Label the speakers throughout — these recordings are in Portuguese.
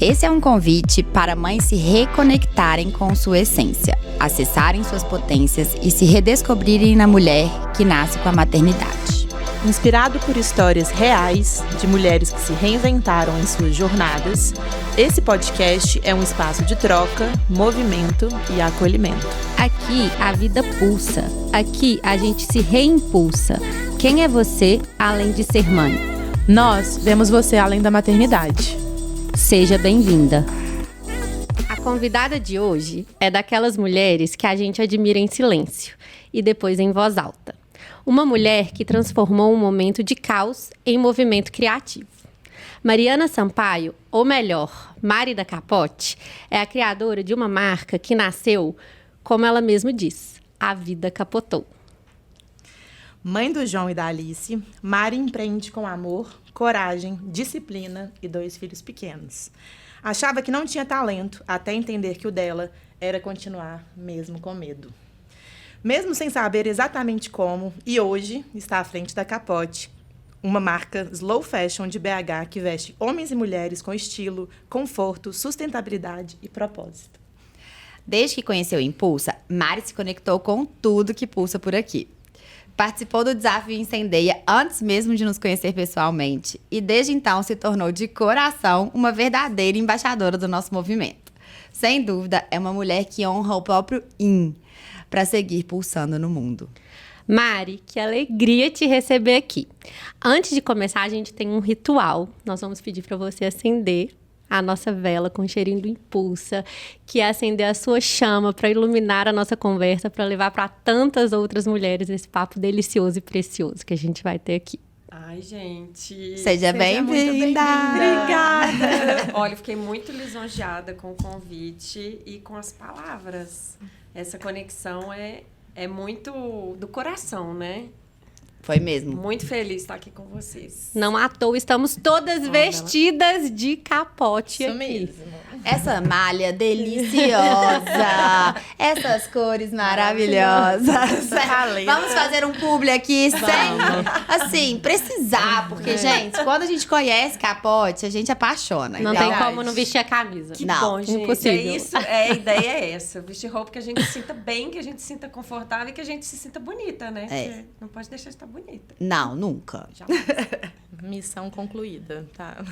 Speaker 1: Esse é um convite para mães se reconectarem com sua essência, acessarem suas potências e se redescobrirem na mulher que nasce com a maternidade.
Speaker 2: Inspirado por histórias reais de mulheres que se reinventaram em suas jornadas, esse podcast é um espaço de troca, movimento e acolhimento.
Speaker 3: Aqui a vida pulsa, aqui a gente se reimpulsa. Quem é você além de ser mãe?
Speaker 2: Nós vemos você além da maternidade.
Speaker 3: Seja bem-vinda. A convidada de hoje é daquelas mulheres que a gente admira em silêncio e depois em voz alta. Uma mulher que transformou um momento de caos em movimento criativo. Mariana Sampaio, ou melhor, Mari da Capote, é a criadora de uma marca que nasceu, como ela mesma diz, a vida capotou.
Speaker 2: Mãe do João e da Alice, Mari empreende com amor, coragem, disciplina e 2 filhos pequenos. Achava que não tinha talento, até entender que o dela era continuar mesmo com medo. Mesmo sem saber exatamente como, e hoje está à frente da Capote, uma marca slow fashion de BH que veste homens e mulheres com estilo, conforto, sustentabilidade e propósito.
Speaker 1: Desde que conheceu o Impulsa, Mari se conectou com tudo que pulsa por aqui. Participou do desafio Incendeia antes mesmo de nos conhecer pessoalmente e desde então se tornou de coração uma verdadeira embaixadora do nosso movimento. Sem dúvida, é uma mulher que honra o próprio IN para seguir pulsando no mundo.
Speaker 3: Mari, que alegria te receber aqui. Antes de começar, a gente tem um ritual. Nós vamos pedir para você acender a nossa vela com o cheirinho do Impulsa, que é acender a sua chama para iluminar a nossa conversa, para levar para tantas outras mulheres esse papo delicioso e precioso que a gente vai ter aqui.
Speaker 4: Ai, gente.
Speaker 1: Seja bem-vinda.
Speaker 4: Obrigada. Olha, fiquei muito lisonjeada com o convite e com as palavras. Essa conexão é muito do coração, né?
Speaker 1: Foi mesmo.
Speaker 4: Muito feliz de estar aqui com vocês.
Speaker 3: Não à toa, estamos todas vestidas de capote
Speaker 2: Isso
Speaker 3: aqui.
Speaker 2: mesmo.
Speaker 1: Essa malha deliciosa, essas cores maravilhosas. Vamos fazer um publi aqui sem, assim, precisar. Porque, gente, quando a gente conhece Capote, a gente apaixona.
Speaker 3: Não
Speaker 1: então,
Speaker 3: tem como não vestir a camisa.
Speaker 4: Que
Speaker 1: Não,
Speaker 4: bom, gente.
Speaker 3: impossível.
Speaker 4: É isso, a ideia é essa. Vestir roupa que a gente se sinta bem, que a gente se sinta confortável e que a gente se sinta bonita, né?
Speaker 1: É.
Speaker 4: Porque não pode deixar de estar bonita.
Speaker 1: Não, nunca.
Speaker 4: Já.
Speaker 2: Missão concluída, tá?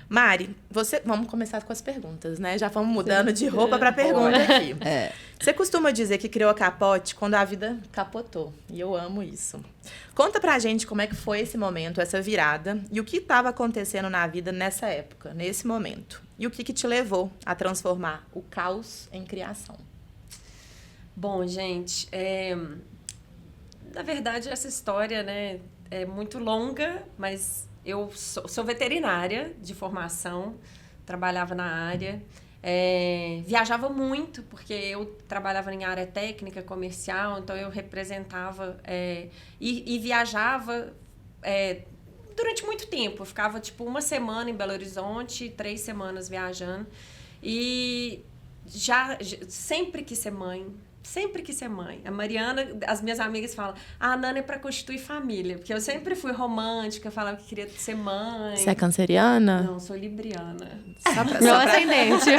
Speaker 2: Mari, vamos começar com as perguntas, né? Já vamos mudando de roupa para pergunta aqui. Você costuma dizer que criou a Capote quando a vida capotou. E eu amo isso. Conta pra gente como é que foi esse momento, essa virada, e o que estava acontecendo na vida nessa época, nesse momento. E o que te levou a transformar o caos em criação.
Speaker 4: Bom, gente, na verdade, essa história, né, é muito longa, mas eu sou veterinária de formação, trabalhava na área, viajava muito, porque eu trabalhava em área técnica, comercial, então eu representava e viajava durante muito tempo. Eu ficava, tipo, 1 semana em Belo Horizonte, 3 semanas viajando, e sempre quis ser mãe. Sempre quis ser mãe. A Mariana, as minhas amigas falam, a Nana é pra constituir família. Porque eu sempre fui romântica, falava que queria ser mãe.
Speaker 2: Você é canceriana?
Speaker 4: Não, sou libriana.
Speaker 3: Meu ascendente.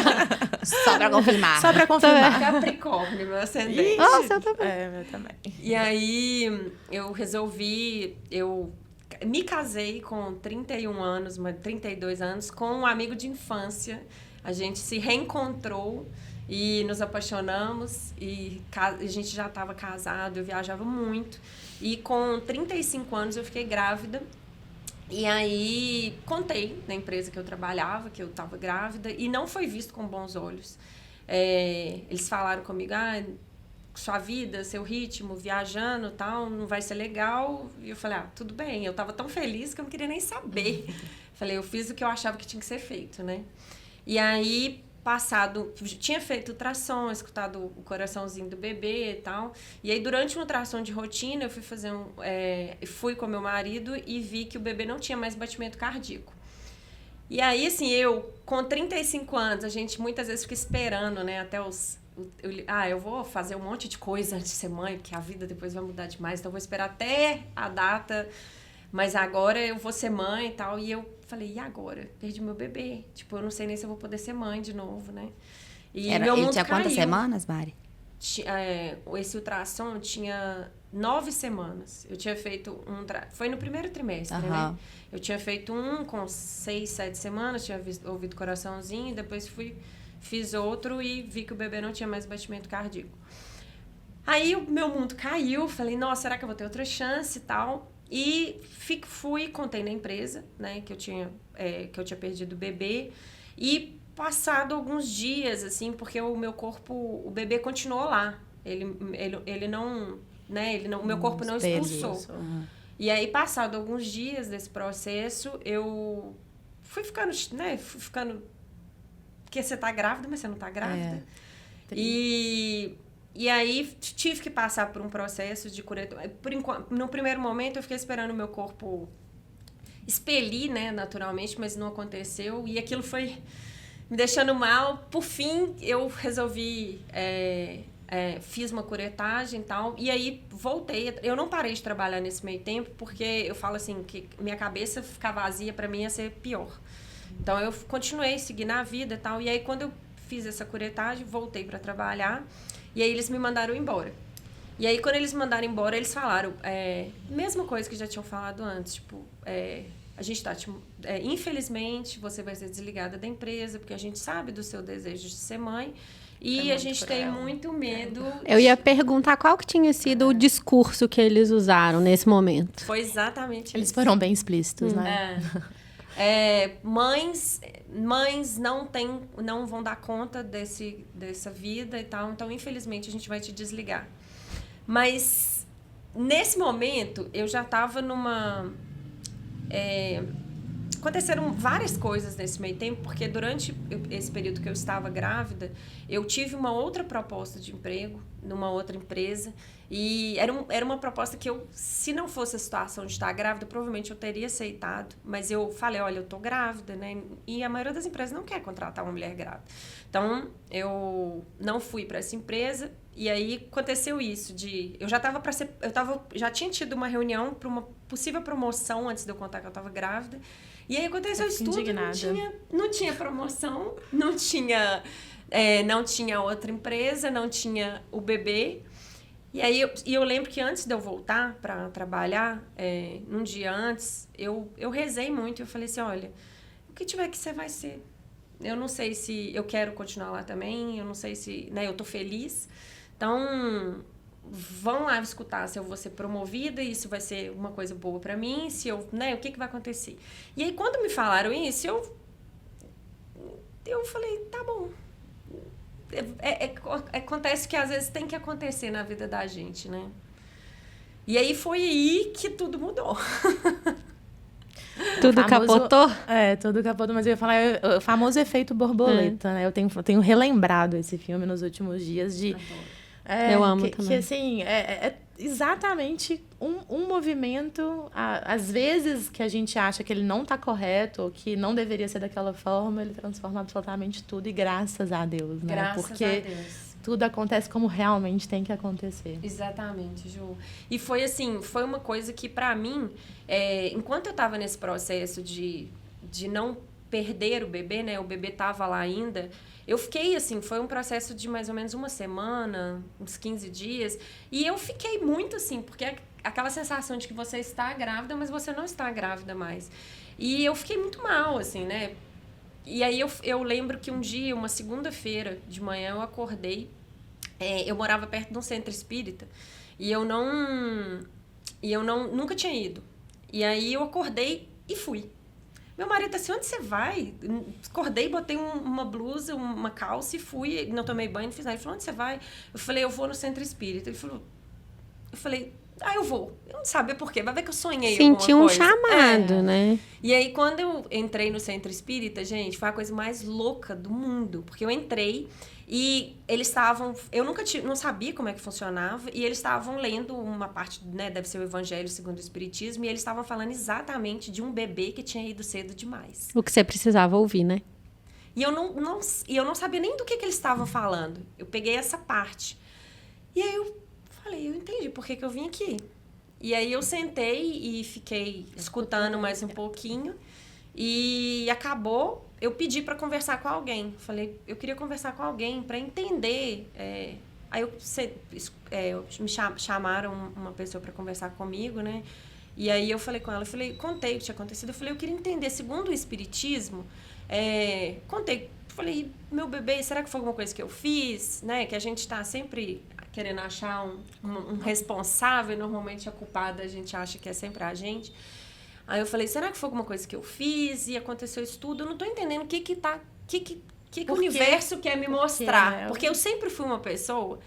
Speaker 1: Só pra confirmar.
Speaker 2: Só pra confirmar.
Speaker 4: Capricórnio, meu ascendente.
Speaker 3: Nossa, eu também.
Speaker 2: Meu também.
Speaker 4: E aí, eu me casei com 31 anos, 32 anos, com um amigo de infância. A gente se reencontrou e nos apaixonamos, e a gente já estava casado, eu viajava muito. E com 35 anos eu fiquei grávida. E aí contei na empresa que eu trabalhava, que eu estava grávida, e não foi visto com bons olhos. Eles falaram comigo, sua vida, seu ritmo, viajando e tal, não vai ser legal. E eu falei, tudo bem. Eu estava tão feliz que eu não queria nem saber. Falei, eu fiz o que eu achava que tinha que ser feito, né? E aí, tinha feito ultrassom, escutado o coraçãozinho do bebê e tal. E aí, durante uma ultrassom de rotina, eu fui fui com meu marido e vi que o bebê não tinha mais batimento cardíaco. E aí, assim, eu, com 35 anos, a gente muitas vezes fica esperando, né, até eu vou fazer um monte de coisa antes de ser mãe, porque a vida depois vai mudar demais, então eu vou esperar até a data Mas agora eu vou ser mãe e tal. E eu falei, e agora? Perdi meu bebê. Tipo, eu não sei nem se eu vou poder ser mãe de novo, né? E meu
Speaker 1: Ele
Speaker 4: mundo
Speaker 1: tinha quantas
Speaker 4: caiu.
Speaker 1: semanas, Mari?
Speaker 4: Esse ultrassom tinha 9 semanas. Eu tinha feito foi no primeiro trimestre, né? Eu tinha feito um com 6, 7 semanas, tinha ouvido coraçãozinho, depois fiz outro e vi que o bebê não tinha mais batimento cardíaco. Aí o meu mundo caiu, falei, nossa, será que eu vou ter outra chance e tal? E contei na empresa, né, que eu tinha perdido o bebê. E passado alguns dias, assim, porque o meu corpo, o bebê continuou lá. Ele não, né, o meu corpo não expulsou. E aí, passado alguns dias desse processo, eu fui ficando, né, porque você tá grávida, mas você não tá grávida. E aí, tive que passar por um processo de cureta. No primeiro momento, eu fiquei esperando o meu corpo expelir, né, naturalmente, mas não aconteceu. E aquilo foi me deixando mal. Por fim, eu resolvi... fiz uma curetagem e tal. E aí, voltei. Eu não parei de trabalhar nesse meio tempo, porque eu falo assim, que minha cabeça ficar vazia, pra mim, ia ser pior. Então, eu continuei seguindo a vida e tal. E aí, quando eu fiz essa curetagem, voltei para trabalhar. E aí, eles me mandaram embora. E aí, quando eles me mandaram embora, eles falaram... mesma coisa que já tinham falado antes. Tipo, a gente tá... infelizmente, você vai ser desligada da empresa, porque a gente sabe do seu desejo de ser mãe. E a gente tem muito medo...
Speaker 3: Eu ia perguntar qual que tinha sido o discurso que eles usaram nesse momento.
Speaker 4: Foi exatamente isso.
Speaker 2: Eles foram bem explícitos, né?
Speaker 4: Mães não vão dar conta dessa vida e tal, então infelizmente a gente vai te desligar. Mas nesse momento eu já estava aconteceram várias coisas nesse meio tempo, porque durante esse período que eu estava grávida, eu tive uma outra proposta de emprego numa outra empresa. E era uma proposta que se não fosse a situação de estar grávida, provavelmente eu teria aceitado. Mas eu falei, olha, eu tô grávida, né? E a maioria das empresas não quer contratar uma mulher grávida. Então, eu não fui para essa empresa. E aí, aconteceu isso eu já tinha tido uma reunião para uma possível promoção antes de eu contar que eu estava grávida. E aí, aconteceu isso tudo. Não tinha promoção, não tinha outra empresa, não tinha o bebê. E aí, eu lembro que antes de eu voltar para trabalhar, um dia antes, eu rezei muito. Eu falei assim, olha, o que tiver que ser, vai ser. Eu não sei se eu quero continuar lá também, eu não sei se... né, eu tô feliz. Então, vão lá escutar se eu vou ser promovida, isso vai ser uma coisa boa para mim, se eu... né, o que vai acontecer. E aí, quando me falaram isso, eu falei, tá bom. Acontece que às vezes tem que acontecer na vida da gente, né? E aí foi aí que tudo mudou.
Speaker 3: Tudo capotou?
Speaker 2: Tudo capotou, mas eu ia falar o famoso efeito borboleta, né? Eu tenho relembrado esse filme nos últimos dias de...
Speaker 3: eu amo também.
Speaker 2: Que assim, é exatamente um movimento, às vezes que a gente acha que ele não está correto, ou que não deveria ser daquela forma, ele transforma absolutamente tudo, e graças a Deus, né?
Speaker 4: Graças a Deus.
Speaker 2: Tudo acontece como realmente tem que acontecer.
Speaker 4: Exatamente, Ju. E foi assim, foi uma coisa que pra mim, enquanto eu estava nesse processo de não perder o bebê, né? O bebê estava lá ainda. Eu fiquei assim, foi um processo de mais ou menos uma semana, uns 15 dias. E eu fiquei muito assim, porque aquela sensação de que você está grávida, mas você não está grávida mais. E eu fiquei muito mal, assim, né? E aí eu lembro que um dia, uma segunda-feira de manhã, eu acordei. Eu morava perto de um centro espírita. E eu nunca tinha ido. E aí eu acordei e fui. Meu marido assim, onde você vai? Acordei, botei uma blusa, uma calça e fui. Não tomei banho, não fiz nada. Ele falou, onde você vai? Eu falei, eu vou no centro espírita. Ele falou, eu falei, eu vou. Eu não sabia por quê, vai ver que eu sonhei
Speaker 3: Senti
Speaker 4: alguma
Speaker 3: um
Speaker 4: coisa.
Speaker 3: chamado, né?
Speaker 4: E aí, quando eu entrei no centro espírita, gente, foi a coisa mais louca do mundo. Porque eu entrei e eles estavam... Eu não sabia como é que funcionava. E eles estavam lendo uma parte, né? Deve ser o Evangelho segundo o Espiritismo. E eles estavam falando exatamente de um bebê que tinha ido cedo demais.
Speaker 3: O que você precisava ouvir, né?
Speaker 4: E eu não sabia nem do que eles estavam falando. Eu peguei essa parte. E aí eu falei, eu entendi por que eu vim aqui. E aí eu sentei e fiquei escutando mais um pouquinho. E acabou, eu pedi para conversar com alguém. Falei, eu queria conversar com alguém para entender. Aí me chamaram uma pessoa para conversar comigo, né? E aí eu falei com ela, contei o que tinha acontecido. Eu falei, eu queria entender, segundo o Espiritismo, contei. Falei, meu bebê, será que foi alguma coisa que eu fiz? Né? Que a gente está sempre querendo achar um responsável, e normalmente a culpada a gente acha que é sempre a gente. Aí eu falei, será que foi alguma coisa que eu fiz e aconteceu isso tudo? Eu não tô entendendo o que o universo quer me mostrar. Porque eu sempre fui uma pessoa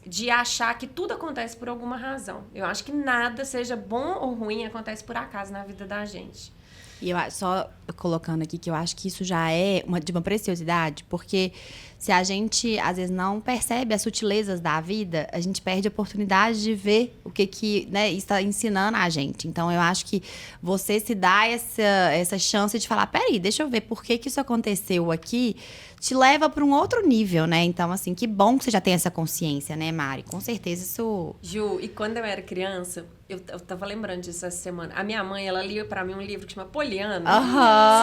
Speaker 4: de achar que tudo acontece por alguma razão. Eu acho que nada, seja bom ou ruim, acontece por acaso na vida da gente.
Speaker 1: E eu só colocando aqui que eu acho que isso já é de uma preciosidade, porque se a gente, às vezes, não percebe as sutilezas da vida, a gente perde a oportunidade de ver o que né, está ensinando a gente. Então, eu acho que você se dá essa chance de falar, peraí, deixa eu ver por que isso aconteceu aqui, te leva para um outro nível, né? Então, assim, que bom que você já tem essa consciência, né, Mari? Com certeza isso...
Speaker 4: Ju, e quando eu era criança, eu tava lembrando disso essa semana. A minha mãe, ela lia pra mim um livro que chama Poliana.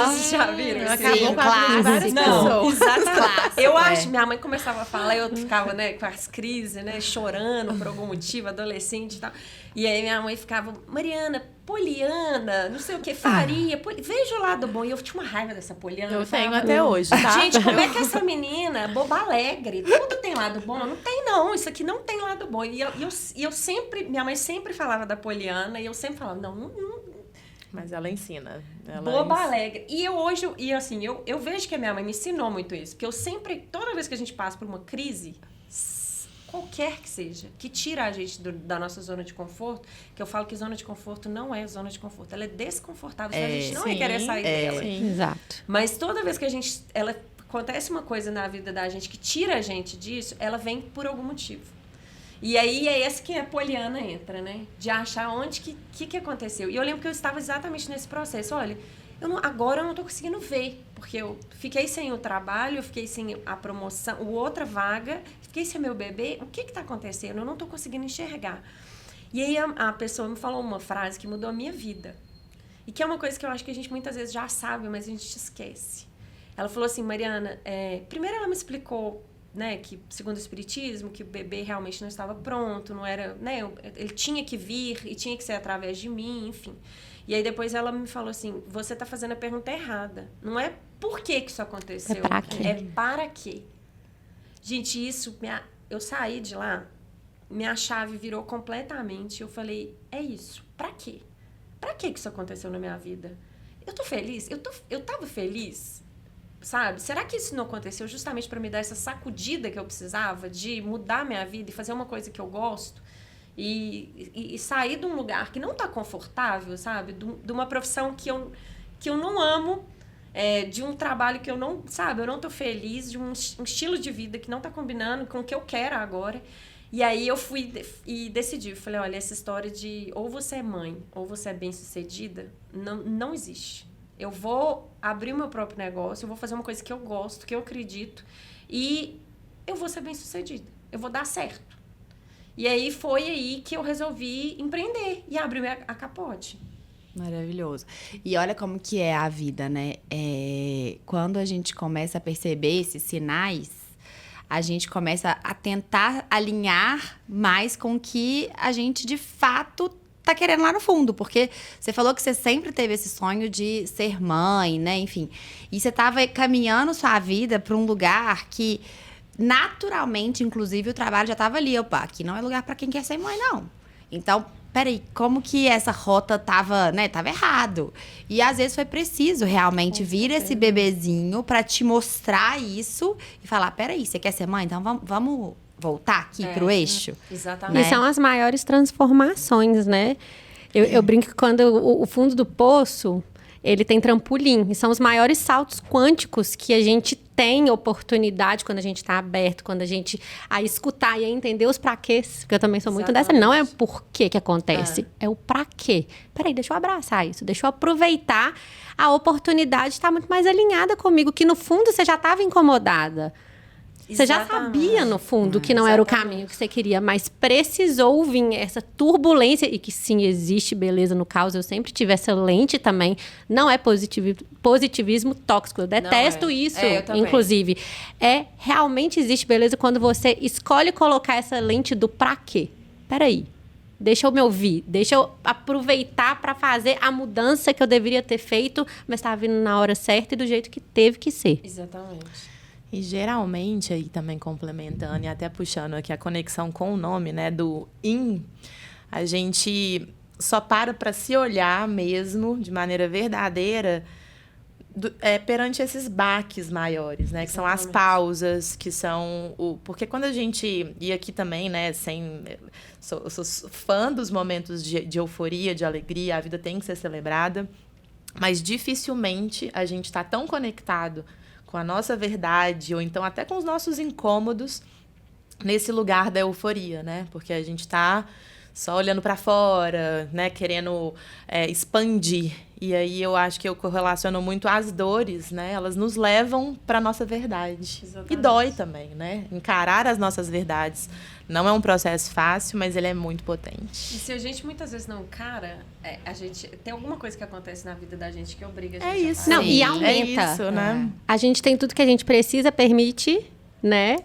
Speaker 4: Vocês já viram?
Speaker 2: Acabou com a vida de várias pessoas.
Speaker 4: Exatamente. Eu acho, minha mãe começava a falar, eu ficava, né, com as crises, né, chorando por algum motivo, adolescente e tal. E aí minha mãe ficava, Mariana, Poliana, não sei o que, faria, veja o lado bom. E eu tinha uma raiva dessa Poliana.
Speaker 2: Eu tenho até hoje, tá?
Speaker 4: Gente, como é que essa menina, boba alegre, tudo tem lado bom? Não tem não, isso aqui não tem lado bom. E eu sempre, minha mãe sempre falava da Poliana, e eu sempre falava, não.
Speaker 2: Mas ela ensina.
Speaker 4: Boba alegre. E eu vejo que a minha mãe me ensinou muito isso. Porque eu sempre, toda vez que a gente passa por uma crise, qualquer que seja, que tira a gente da nossa zona de conforto, que eu falo que zona de conforto não é zona de conforto, ela é desconfortável, senão a gente não ia querer sair dela.
Speaker 3: Sim. Exato.
Speaker 4: Mas toda vez que acontece uma coisa na vida da gente que tira a gente disso, ela vem por algum motivo. E aí é esse que a Poliana entra, né? De achar onde que aconteceu. E eu lembro que eu estava exatamente nesse processo. Olha, agora eu não estou conseguindo ver, porque eu fiquei sem o trabalho, eu fiquei sem a promoção, outra vaga, fiquei sem meu bebê. O que está acontecendo? Eu não estou conseguindo enxergar. E aí a pessoa me falou uma frase que mudou a minha vida. E que é uma coisa que eu acho que a gente muitas vezes já sabe, mas a gente esquece. Ela falou assim, Mariana, primeiro ela me explicou, né, que segundo o Espiritismo, que o bebê realmente não estava pronto, não era, né, ele tinha que vir e tinha que ser através de mim, enfim. E aí depois ela me falou assim, você está fazendo a pergunta errada. Não é por que isso aconteceu.
Speaker 3: É para quê?
Speaker 4: É para quê. Gente, eu saí de lá, minha chave virou completamente. Eu falei, é isso. Para quê? Para que isso aconteceu na minha vida? Eu tô feliz? Eu tava feliz? Sabe? Será que isso não aconteceu justamente para me dar essa sacudida que eu precisava de mudar minha vida e fazer uma coisa que eu gosto? E sair de um lugar que não tá confortável, sabe? De uma profissão que eu não amo, de um trabalho que eu não, sabe? Eu não tô feliz, de um estilo de vida que não tá combinando com o que eu quero agora. E aí eu fui e decidi. Falei, olha, essa história de ou você é mãe ou você é bem-sucedida, não existe. Eu vou abrir o meu próprio negócio, eu vou fazer uma coisa que eu gosto, que eu acredito, e eu vou ser bem-sucedida. Eu vou dar certo. E aí foi aí que eu resolvi empreender e abrir a Capote.
Speaker 1: Maravilhoso. E olha como que é a vida, né? Quando a gente começa a perceber esses sinais, a gente começa a tentar alinhar mais com o que a gente, de fato, tá querendo lá no fundo. Porque você falou que você sempre teve esse sonho de ser mãe, né? Enfim. E você tava caminhando sua vida para um lugar que, naturalmente, inclusive, o trabalho já tava ali. Opa, aqui não é lugar para quem quer ser mãe, não. Então, peraí, como que essa rota tava errado? E às vezes foi preciso realmente vir esse bebezinho para te mostrar isso e falar, peraí, você quer ser mãe? Então vamos voltar aqui pro eixo.
Speaker 4: Exatamente.
Speaker 3: E são as maiores transformações, né? Eu brinco que quando o fundo do poço, ele tem trampolim. E são os maiores saltos quânticos que a gente tem oportunidade quando a gente está aberto, quando a gente a escutar e a entender os praquês. Porque eu também sou muito dessa. Não é o porquê que acontece, é o pra quê. Peraí, deixa eu abraçar isso. Deixa eu aproveitar a oportunidade de estar muito mais alinhada comigo, que no fundo você já estava incomodada. Você já
Speaker 4: Exatamente.
Speaker 3: sabia, no fundo, que não era o caminho que você queria, mas precisou vir essa turbulência e que sim, existe beleza no caos. Eu sempre tive essa lente também. Não é positivismo tóxico. Eu detesto isso,
Speaker 4: eu também.
Speaker 3: inclusive. Realmente existe beleza quando você escolhe colocar essa lente do pra quê. Peraí. Deixa eu me ouvir, deixa eu aproveitar para fazer a mudança que eu deveria ter feito, mas estava vindo na hora certa e do jeito que teve que ser.
Speaker 4: Exatamente.
Speaker 2: E geralmente, aí também complementando e até puxando aqui a conexão com o nome, né, do IN, a gente só para se olhar mesmo, de maneira verdadeira, perante esses baques maiores, né? Que são as pausas, que são porque quando a gente... E aqui também, né? Eu sou fã dos momentos de euforia, de alegria, a vida tem que ser celebrada, mas dificilmente a gente está tão conectado com a nossa verdade, ou então até com os nossos incômodos, nesse lugar da euforia, né? Porque a gente está só olhando para fora, né? Querendo expandir. E aí eu acho que eu correlaciono muito as dores, né? Elas nos levam para nossa verdade.
Speaker 4: Exatamente.
Speaker 2: E dói também, né? Encarar as nossas verdades não é um processo fácil, mas ele é muito potente.
Speaker 4: E se a gente muitas vezes não encara, a gente tem alguma coisa que acontece na vida da gente que obriga a gente
Speaker 2: É
Speaker 4: a
Speaker 2: isso.
Speaker 4: fazer.
Speaker 3: Não, e
Speaker 1: Sim.
Speaker 3: aumenta.
Speaker 2: É isso, né?
Speaker 3: A gente tem tudo que a gente precisa, permite, né?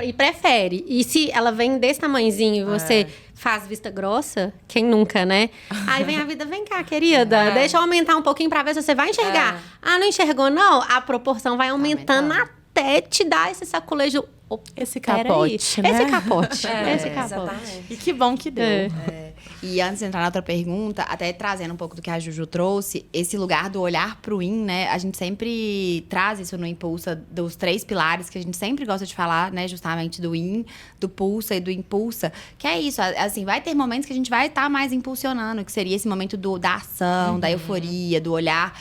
Speaker 3: E prefere. E se ela vem desse tamanhozinho e você faz vista grossa, quem nunca, né? Aí vem a vida, vem cá, querida, deixa eu aumentar um pouquinho pra ver se você vai enxergar. Não enxergou, não? A proporção vai aumentando até te dar esse saculejo.
Speaker 2: Esse
Speaker 3: Peraí.
Speaker 2: capote, né?
Speaker 3: Esse capote. Esse capote.
Speaker 4: Exatamente.
Speaker 2: E que bom que deu.
Speaker 1: E antes de entrar na outra pergunta, até trazendo um pouco do que a Juju trouxe, esse lugar do olhar pro IN, né? A gente sempre traz isso no Impulsa, dos 3 pilares que a gente sempre gosta de falar, né? Justamente do IN, do Pulsa e do Impulsa. Que é isso, assim, vai ter momentos que a gente vai estar mais impulsionando, que seria esse momento da ação, da euforia, do olhar.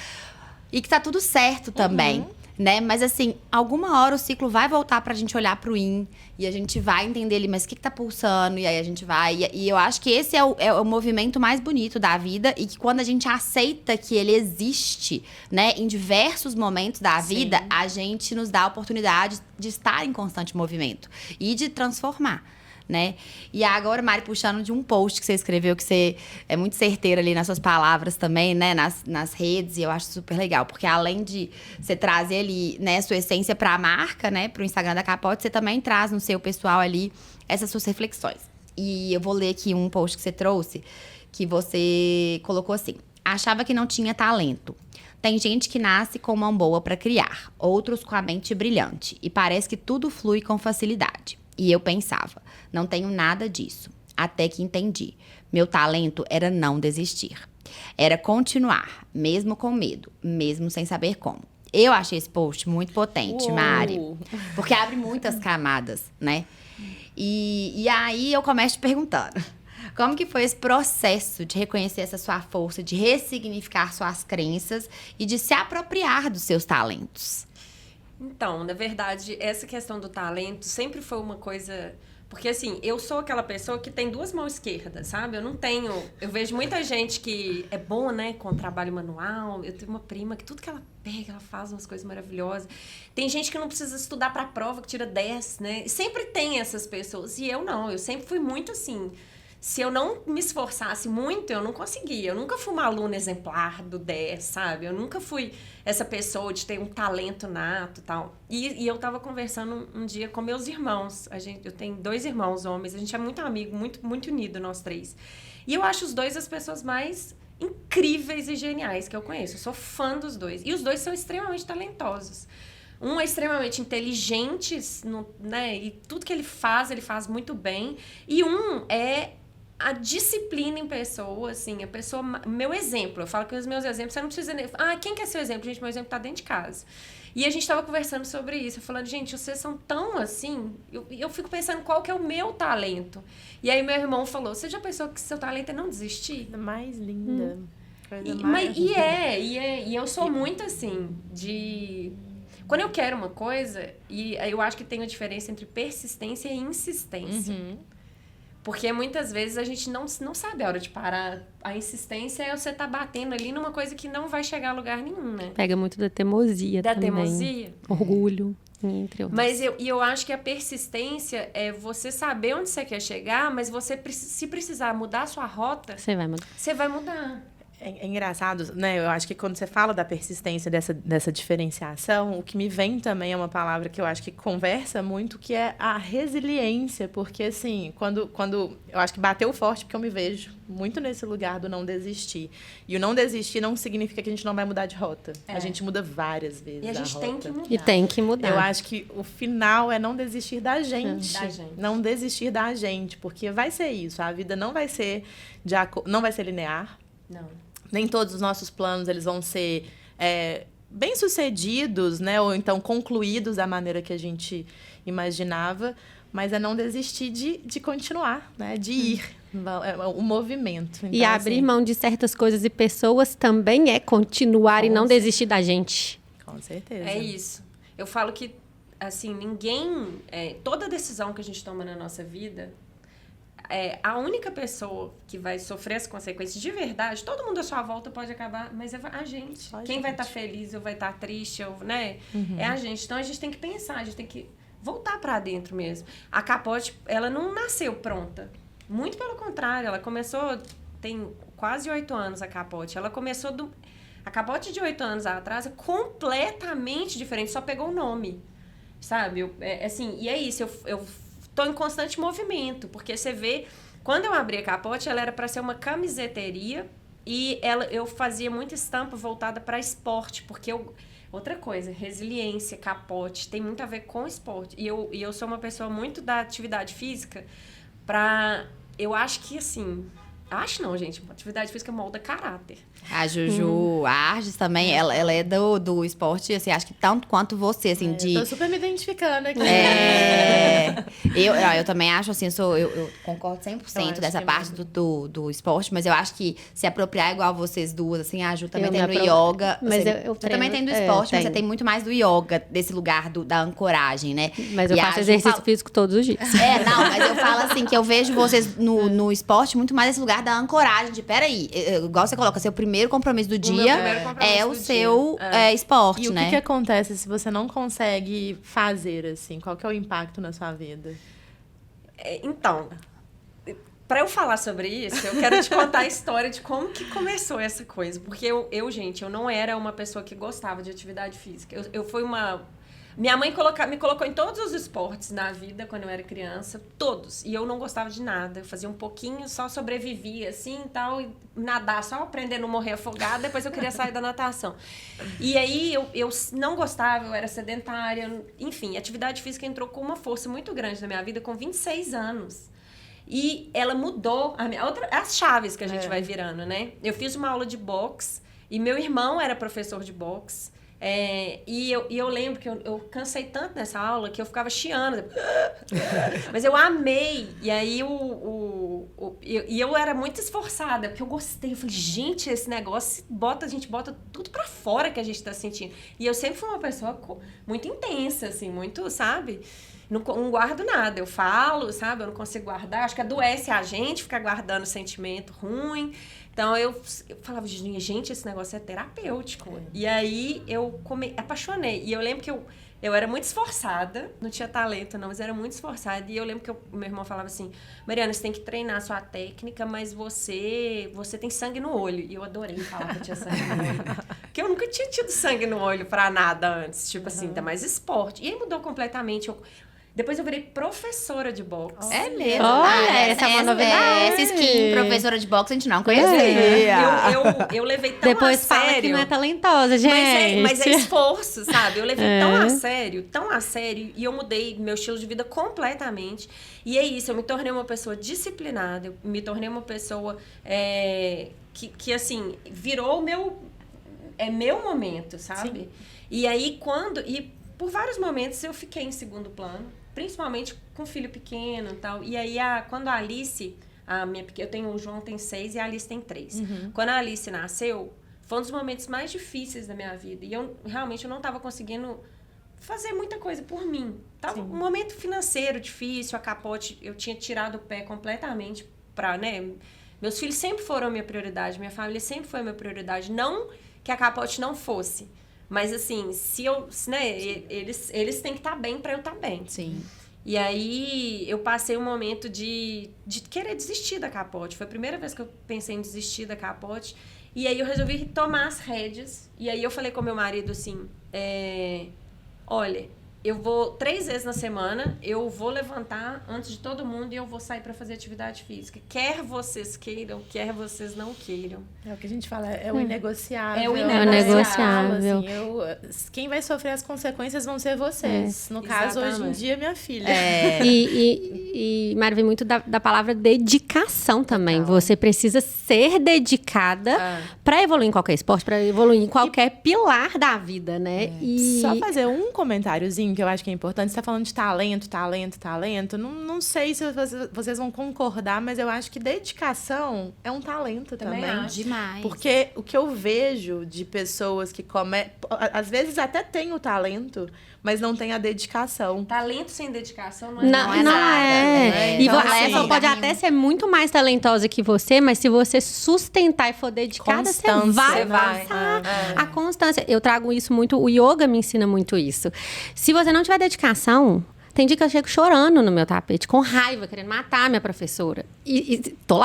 Speaker 1: E que tá tudo certo também. Né? Mas assim, alguma hora o ciclo vai voltar pra gente olhar pro IN e a gente vai entender ali, mas o que tá pulsando? E aí a gente vai. E eu acho que esse é o movimento mais bonito da vida e que quando a gente aceita que ele existe, né, em diversos momentos da vida, a gente nos dá a oportunidade de estar em constante movimento e de transformar. Né? E agora, Mari, puxando de um post que você escreveu, que você é muito certeira ali nas suas palavras também, né? Nas redes, e eu acho super legal. Porque além de você trazer ali, né, sua essência para a marca, né? Para o Instagram da Capote, você também traz no seu pessoal ali essas suas reflexões. E eu vou ler aqui um post que você trouxe, que você colocou assim: achava que não tinha talento. Tem gente que nasce com mão boa para criar, outros com a mente brilhante. E parece que tudo flui com facilidade. E eu pensava, não tenho nada disso. Até que entendi. Meu talento era não desistir. Era continuar, mesmo com medo, mesmo sem saber como. Eu achei esse post muito potente, Mari. Porque abre muitas camadas, né? E aí eu começo te perguntando. Como que foi esse processo de reconhecer essa sua força, de ressignificar suas crenças e de se apropriar dos seus talentos?
Speaker 4: Então, na verdade, essa questão do talento sempre foi uma coisa... Porque, assim, eu sou aquela pessoa que tem 2 mãos esquerdas, sabe? Eu não tenho... Eu vejo muita gente que é boa, né, com trabalho manual. Eu tenho uma prima que tudo que ela pega, ela faz umas coisas maravilhosas. Tem gente que não precisa estudar pra prova, que tira 10, né? Sempre tem essas pessoas. E eu não. Eu sempre fui muito assim... Se eu não me esforçasse muito, eu não conseguia. Eu nunca fui uma aluna exemplar do 10, sabe? Eu nunca fui essa pessoa de ter um talento nato e tal. E eu tava conversando um dia com meus irmãos. Eu tenho 2 irmãos homens. A gente é muito amigo, muito, muito unido, nós 3. E eu acho os 2 as pessoas mais incríveis e geniais que eu conheço. Eu sou fã dos 2. E os 2 são extremamente talentosos. Um é extremamente inteligente, né? E tudo que ele faz muito bem. E um é... a disciplina em pessoa, assim, a pessoa... Meu exemplo, eu falo que os meus exemplos, você não precisa... quem que é seu exemplo? Gente, meu exemplo tá dentro de casa. E a gente tava conversando sobre isso, eu falando, gente, vocês são tão assim... Eu fico pensando qual que é o meu talento. E aí meu irmão falou, você já pensou que seu talento é não desistir?
Speaker 2: Coisa mais linda.
Speaker 4: E eu sou muito assim, de... Quando eu quero uma coisa, e eu acho que tem a diferença entre persistência e insistência. Porque muitas vezes a gente não sabe a hora de parar. A insistência é você tá batendo ali numa coisa que não vai chegar a lugar nenhum, né?
Speaker 3: Pega muito da teimosia também.
Speaker 4: Da teimosia.
Speaker 3: Orgulho. Entre outros.
Speaker 4: Mas eu acho que a persistência é você saber onde você quer chegar, mas você, se precisar mudar a sua rota,
Speaker 3: Você vai mudar.
Speaker 4: você vai mudar.
Speaker 2: É engraçado, né? Eu acho que quando você fala da persistência, dessa diferenciação, o que me vem também é uma palavra que eu acho que conversa muito, que é a resiliência. Porque, assim, quando eu acho que bateu forte, porque eu me vejo muito nesse lugar do não desistir. E o não desistir não significa que a gente não vai mudar de rota. A gente muda várias vezes
Speaker 4: E a gente
Speaker 2: rota.
Speaker 4: tem que mudar.
Speaker 3: E tem que mudar.
Speaker 2: Eu acho que o final é não desistir da gente.
Speaker 4: Da gente.
Speaker 2: Não desistir da gente. Porque vai ser isso. A vida não vai ser, não vai ser linear.
Speaker 4: Não.
Speaker 2: Nem todos os nossos planos eles vão ser bem-sucedidos, né? Ou então concluídos da maneira que a gente imaginava. Mas é não desistir de continuar, né? De ir. O movimento. Então,
Speaker 3: E abrir
Speaker 2: assim,
Speaker 3: mão de certas coisas e pessoas também é continuar e não desistir da gente.
Speaker 2: com certeza.
Speaker 4: É isso. Eu falo que, assim, ninguém... toda decisão que a gente toma na nossa vida... a única pessoa que vai sofrer as consequências de verdade, todo mundo à sua volta pode acabar, mas é a gente.
Speaker 2: Só a
Speaker 4: Quem
Speaker 2: gente.
Speaker 4: vai estar feliz ou vai estar triste, ou, né? É a gente. Então, a gente tem que pensar, a gente tem que voltar para dentro mesmo. A Capote, ela não nasceu pronta. Muito pelo contrário, ela começou... Tem quase 8 anos a Capote. Ela começou A Capote de 8 anos atrás é completamente diferente, só pegou o nome, sabe? Assim, e é isso, eu tô em constante movimento, porque você vê, quando eu abri a Capote, ela era para ser uma camiseteria e eu fazia muita estampa voltada para esporte, porque outra coisa, resiliência, Capote, tem muito a ver com esporte. E eu sou uma pessoa muito da atividade física eu acho que, assim... Acho não, gente. Atividade física molda caráter.
Speaker 1: A Juju Arges também, ela é do esporte, assim, acho que tanto quanto você, assim, de...
Speaker 2: Tô super me identificando aqui.
Speaker 1: Eu também acho, assim, eu concordo 100% dessa
Speaker 2: que
Speaker 1: parte do esporte, mas eu acho que se apropriar igual vocês duas, assim, a Ju também
Speaker 3: Eu
Speaker 1: tem
Speaker 3: me
Speaker 1: do
Speaker 3: aproprio.
Speaker 1: yoga.
Speaker 3: Mas
Speaker 1: assim,
Speaker 3: eu
Speaker 1: você também tem
Speaker 3: treino,
Speaker 1: do esporte, mas você
Speaker 3: tenho.
Speaker 1: tem muito mais do yoga, desse lugar da ancoragem, né?
Speaker 3: Mas eu
Speaker 1: E a
Speaker 3: faço
Speaker 1: Ju
Speaker 3: exercício
Speaker 1: fala-
Speaker 3: físico todos os dias.
Speaker 1: Não, mas eu falo assim, que eu vejo vocês no esporte muito mais esse lugar da ancoragem, de peraí, igual você coloca, seu primeiro compromisso do
Speaker 4: meu
Speaker 1: dia
Speaker 4: primeiro compromisso
Speaker 1: é o
Speaker 4: do
Speaker 1: seu
Speaker 4: dia.
Speaker 1: esporte,
Speaker 2: E o
Speaker 1: né?
Speaker 2: que acontece se você não consegue fazer, assim? Qual que é o impacto na sua vida?
Speaker 4: Então, para eu falar sobre isso, eu quero te contar a história de como que começou essa coisa. Porque gente, eu não era uma pessoa que gostava de atividade física. Eu fui uma... Minha mãe me colocou em todos os esportes na vida, quando eu era criança. Todos. E eu não gostava de nada. Eu fazia um pouquinho, só sobrevivia, assim, e tal. E nadar, só aprender a não morrer afogada. Depois eu queria sair da natação. E aí, eu não gostava, eu era sedentária. Enfim, a atividade física entrou com uma força muito grande na minha vida com 26 anos. E ela mudou as chaves que a gente vai virando, né? Eu fiz uma aula de boxe e meu irmão era professor de boxe. E eu lembro que eu cansei tanto nessa aula que eu ficava chiando. Mas eu amei. E aí eu era muito esforçada, porque eu gostei. Eu falei, gente, esse negócio a gente bota tudo pra fora que a gente tá sentindo. E eu sempre fui uma pessoa muito intensa, assim, muito, sabe? Não guardo nada. Eu falo, sabe? Eu não consigo guardar. Acho que adoece a gente ficar guardando sentimento ruim. Então, eu falava, gente, esse negócio é terapêutico. E aí, eu apaixonei. E eu lembro que eu era muito esforçada. Não tinha talento, não, mas era muito esforçada. E eu lembro que o meu irmão falava assim, Mariana, você tem que treinar a sua técnica, mas você tem sangue no olho. E eu adorei falar que eu tinha sangue no olho. Porque eu nunca tinha tido sangue no olho pra nada antes. Tipo assim, ainda mais esporte. E aí, mudou completamente. Depois eu virei professora de boxe.
Speaker 1: É mesmo.
Speaker 3: Olha, essa é uma novidade.
Speaker 1: Essa skin, professora de boxe, a gente não conhecia.
Speaker 4: Eu levei tão
Speaker 3: Depois
Speaker 4: a
Speaker 3: fala
Speaker 4: sério.
Speaker 3: que não é talentosa, gente.
Speaker 4: Mas é esforço, sabe? Eu levei tão a sério, e eu mudei meu estilo de vida completamente. E é isso, eu me tornei uma pessoa disciplinada, eu me tornei uma pessoa que assim, virou meu momento, sabe? Sim. E aí, por vários momentos eu fiquei em segundo plano, principalmente com filho pequeno e tal. E aí, quando a Alice, o João tem 6 e a Alice tem 3. Uhum. Quando a Alice nasceu, foi um dos momentos mais difíceis da minha vida. E eu realmente não estava conseguindo fazer muita coisa por mim. Tava um momento financeiro difícil, a Capote, eu tinha tirado o pé completamente para, né? Meus filhos sempre foram a minha prioridade, minha família sempre foi a minha prioridade. Não que a Capote não fosse, Mas assim, né, eles têm que estar bem para eu estar bem.
Speaker 1: Sim.
Speaker 4: E aí eu passei um momento de querer desistir da Capote. Foi a primeira vez que eu pensei em desistir da Capote. E aí eu resolvi tomar as rédeas. E aí eu falei com meu marido assim, olha, eu vou 3 vezes na semana, eu vou levantar antes de todo mundo e eu vou sair para fazer atividade física. Quer vocês queiram, quer vocês não queiram.
Speaker 2: É o que a gente fala, é o inegociável.
Speaker 4: É o
Speaker 3: inegociável.
Speaker 2: Assim, quem vai sofrer as consequências vão ser vocês. No caso, hoje em dia, minha filha.
Speaker 3: E Mari, vem muito da palavra dedicação também. Você precisa ser dedicada para evoluir em qualquer esporte, para evoluir em qualquer pilar da vida, né?
Speaker 2: Só fazer um comentáriozinho que eu acho que é importante. Você está falando de talento. Não sei se vocês vão concordar, mas eu acho que dedicação é um talento também.
Speaker 1: Demais.
Speaker 2: Porque o que eu vejo de pessoas que às vezes até tem o talento, mas não tem a dedicação.
Speaker 4: Talento sem dedicação não
Speaker 3: Não
Speaker 4: é nada.
Speaker 3: é. E
Speaker 1: Então,
Speaker 3: a pessoa pode até ser muito mais talentosa que você, mas se você sustentar e for dedicada, você vai passar. A constância. Eu trago isso muito, o yoga me ensina muito isso. Se você não tiver dedicação, tem dia que eu chego chorando no meu tapete, com raiva, querendo matar a minha professora. E tô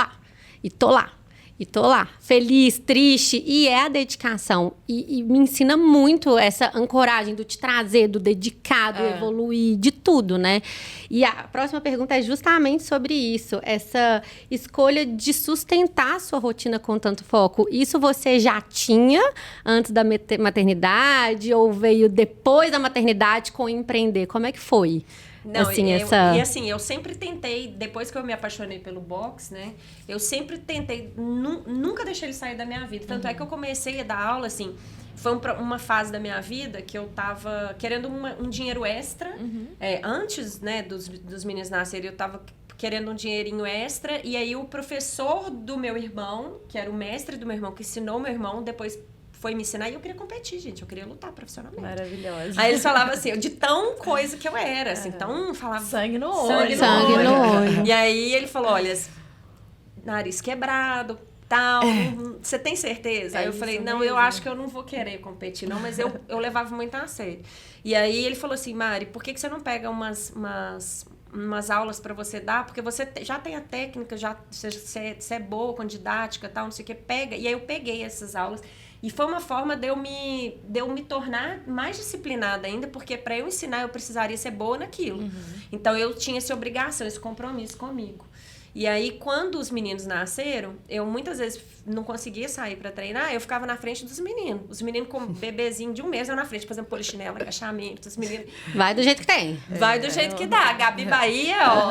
Speaker 3: lá, feliz, triste, e é a dedicação. E me ensina muito essa ancoragem do te trazer, do dedicado, evoluir, de tudo, né? E a próxima pergunta é justamente sobre isso, essa escolha de sustentar a sua rotina com tanto foco. Isso você já tinha antes da maternidade ou veio depois da maternidade com empreender? Como é que foi?
Speaker 4: Não,
Speaker 3: assim,
Speaker 4: e assim, eu sempre tentei, depois que eu me apaixonei pelo boxe, né? Eu sempre tentei, nunca deixei ele sair da minha vida. Tanto é que eu comecei a dar aula, assim, foi uma fase da minha vida que eu tava querendo um dinheiro extra. Antes, né, dos meninos nascerem, eu tava querendo um dinheirinho extra. E aí o professor do meu irmão, que era o mestre do meu irmão, que ensinou meu irmão, depois foi me ensinar, e eu queria competir, gente. Eu queria lutar profissionalmente.
Speaker 2: Maravilhosa.
Speaker 4: Aí eles falavam assim, de tão coisa que eu era, assim, tão falava...
Speaker 2: Sangue no olho.
Speaker 3: Sangue no olho.
Speaker 4: E aí ele falou, olha, nariz quebrado, tal, você tem certeza? Aí eu falei, não, eu acho que eu não vou querer competir, não, mas eu levava muito a sério. E aí ele falou assim, Mari, por que você não pega umas aulas para você dar, porque você já tem a técnica, você é boa com didática, tal, não sei o que, pega. E aí eu peguei essas aulas. E foi uma forma de eu me tornar mais disciplinada ainda, porque para eu ensinar eu precisaria ser boa naquilo. Então eu tinha essa obrigação, esse compromisso comigo. E aí, quando os meninos nasceram, eu muitas vezes não conseguia sair para treinar, eu ficava na frente dos meninos. Os meninos com bebezinho de 1 mês, eu na frente, fazendo polichinelo, agachamento, os meninos...
Speaker 3: Vai do jeito que tem.
Speaker 4: Vai do jeito que dá. Gabi Bahia, ó.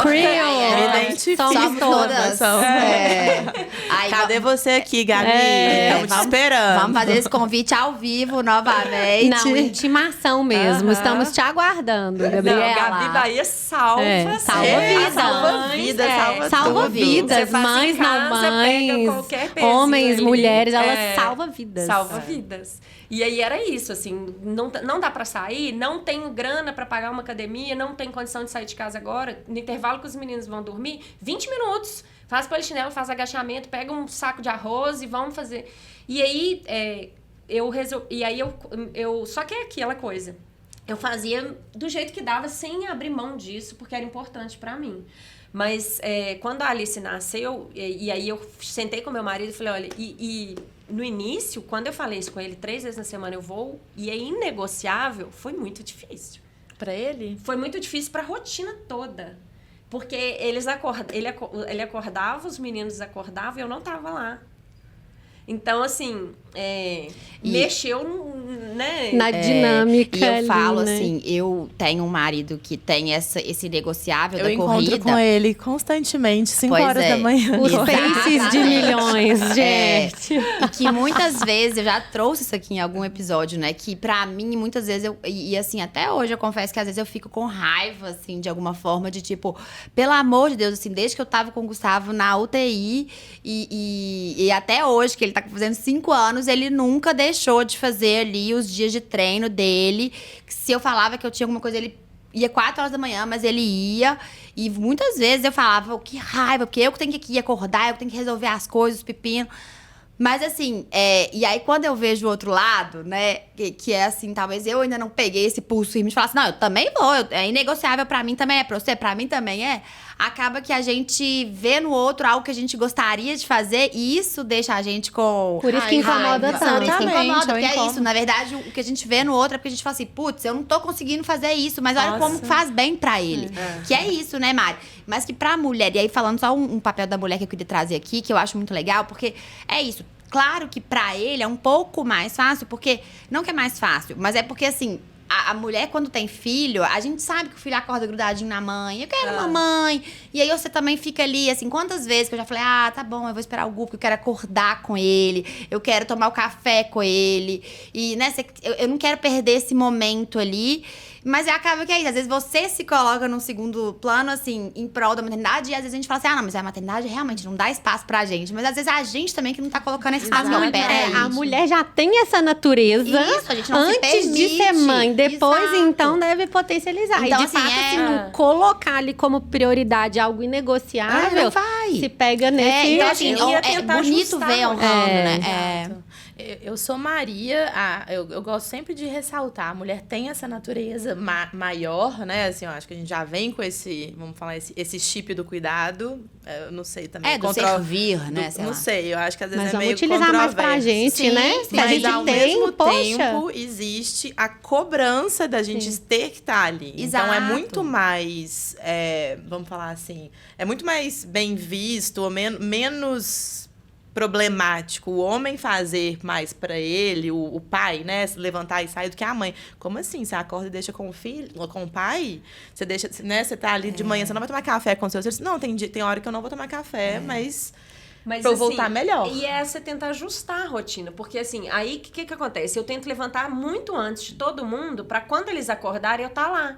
Speaker 3: Somos todas.
Speaker 1: Aí,
Speaker 2: Cadê você aqui, Gabi? Estamos te esperando.
Speaker 1: Vamos fazer esse convite ao vivo novamente.
Speaker 3: Não, intimação mesmo. Estamos te aguardando, Gabriela.
Speaker 4: Não, Gabi Bahia salva.
Speaker 3: Salva vidas. Salva vidas. Mães, não mães. Homens, mulheres, ela salva vidas.
Speaker 4: Salva vidas. E aí era isso, assim, não dá pra sair, não tenho grana pra pagar uma academia, não tenho condição de sair de casa agora, no intervalo que os meninos vão dormir, 20 minutos, faz polichinelo, faz agachamento, pega um saco de arroz e vamos fazer. E aí, só que é aquela coisa, eu fazia do jeito que dava, sem abrir mão disso, porque era importante pra mim. Mas quando a Alice nasceu, e aí eu sentei com meu marido e falei, olha, e no início, quando eu falei isso com ele, 3 vezes na semana eu vou, e é inegociável, foi muito difícil.
Speaker 2: Pra ele?
Speaker 4: Foi muito difícil pra rotina toda. Porque ele acordava, os meninos acordavam e eu não tava lá. Então, assim, mexeu, né?
Speaker 3: Na dinâmica.
Speaker 1: E eu falo
Speaker 3: ali, né?
Speaker 1: assim, eu tenho um marido que tem esse negociável da
Speaker 2: Eu
Speaker 1: corrida.
Speaker 2: encontro com ele constantemente, 5 horas da manhã.
Speaker 3: Os paces de milhões, gente.
Speaker 1: E que muitas vezes, eu já trouxe isso aqui em algum episódio, né? Que pra mim, muitas vezes, e assim, até hoje eu confesso que às vezes eu fico com raiva, assim, de alguma forma, de tipo, pelo amor de Deus, assim, desde que eu tava com o Gustavo na UTI e até hoje, que ele tá fazendo 5 anos, ele nunca deixou de fazer ali os dias de treino dele. Se eu falava que eu tinha alguma coisa, ele ia 4 horas da manhã, mas ele ia. E muitas vezes eu falava, que raiva, porque eu que tenho que ir acordar, eu que tenho que resolver as coisas, os pepinos. Mas assim, e aí quando eu vejo o outro lado, né, que é assim, talvez eu ainda não peguei esse pulso firme de falar assim, não, eu também vou, é inegociável pra mim também, é pra você, pra mim também é. Acaba que a gente vê no outro algo que a gente gostaria de fazer e isso deixa a gente com
Speaker 3: Por isso que incomoda
Speaker 1: raiva.
Speaker 3: tanto.
Speaker 1: Por isso que incomoda,
Speaker 2: Exatamente,
Speaker 1: porque é
Speaker 2: incômodo.
Speaker 1: isso. Na verdade, o que a gente vê no outro é porque a gente fala assim, putz, eu não tô conseguindo fazer isso, mas olha como faz bem pra ele. Que é isso, né, Mari? Mas que pra mulher, e aí falando só um papel da mulher que eu queria trazer aqui, que eu acho muito legal, porque é isso. Claro que pra ele é um pouco mais fácil, porque não que é mais fácil, mas é porque assim, a mulher quando tem filho, a gente sabe que o filho acorda grudadinho na mãe, eu quero mamãe. E aí você também fica ali, assim, quantas vezes que eu já falei, tá bom, eu vou esperar o Gu, porque eu quero acordar com ele, eu quero tomar o café com ele. E, né, eu não quero perder esse momento ali. Mas acaba que é isso. Às vezes você se coloca num segundo plano, assim, em prol da maternidade. E às vezes a gente fala assim, não, mas a maternidade realmente não dá espaço pra gente. Mas às vezes é a gente também que não tá colocando esse espaço. Não, peraí.
Speaker 3: A mulher já tem essa natureza
Speaker 1: Isso, a gente não se
Speaker 3: antes de
Speaker 1: permite.
Speaker 3: ser mãe. Depois,
Speaker 1: Exato.
Speaker 3: então, deve potencializar.
Speaker 1: Então,
Speaker 3: e de
Speaker 1: assim,
Speaker 3: fato, se não colocar ali como prioridade algo inegociável,
Speaker 1: não vai.
Speaker 3: se pega nesse...
Speaker 1: Então, assim,
Speaker 4: Eu ia
Speaker 1: é
Speaker 4: tentar
Speaker 1: bonito
Speaker 4: ajustar,
Speaker 1: ver honrando, né?
Speaker 2: Exato. Eu sou Maria, eu gosto sempre de ressaltar, a mulher tem essa natureza maior, né? Assim, eu acho que a gente já vem com esse, vamos falar, esse chip do cuidado. Eu não sei também.
Speaker 1: Do servir, né?
Speaker 2: Não sei, eu acho que às vezes
Speaker 3: Mas
Speaker 2: é
Speaker 3: vamos
Speaker 2: meio
Speaker 3: utilizar mais pra
Speaker 2: controverso.
Speaker 3: gente,
Speaker 1: Sim,
Speaker 3: né?
Speaker 1: sim.
Speaker 3: Se a
Speaker 2: Mas
Speaker 3: gente
Speaker 2: ao
Speaker 3: tem,
Speaker 2: mesmo
Speaker 3: poxa.
Speaker 2: tempo, existe a cobrança da gente ter que estar ali.
Speaker 1: Exato.
Speaker 2: Então, é muito mais, vamos falar assim, é muito mais bem visto, ou menos problemático o homem fazer mais pra ele, o pai, né, se levantar e sair, do que a mãe. Como assim? Você acorda e deixa com o filho, ou com o pai? Você deixa, né, você tá ali de manhã, você não vai tomar café com seus filhos? Não, tem hora que eu não vou tomar café, mas pra eu voltar melhor.
Speaker 4: E é você tentar ajustar a rotina. Porque, assim, aí o que acontece? Eu tento levantar muito antes de todo mundo, pra quando eles acordarem, eu tá lá.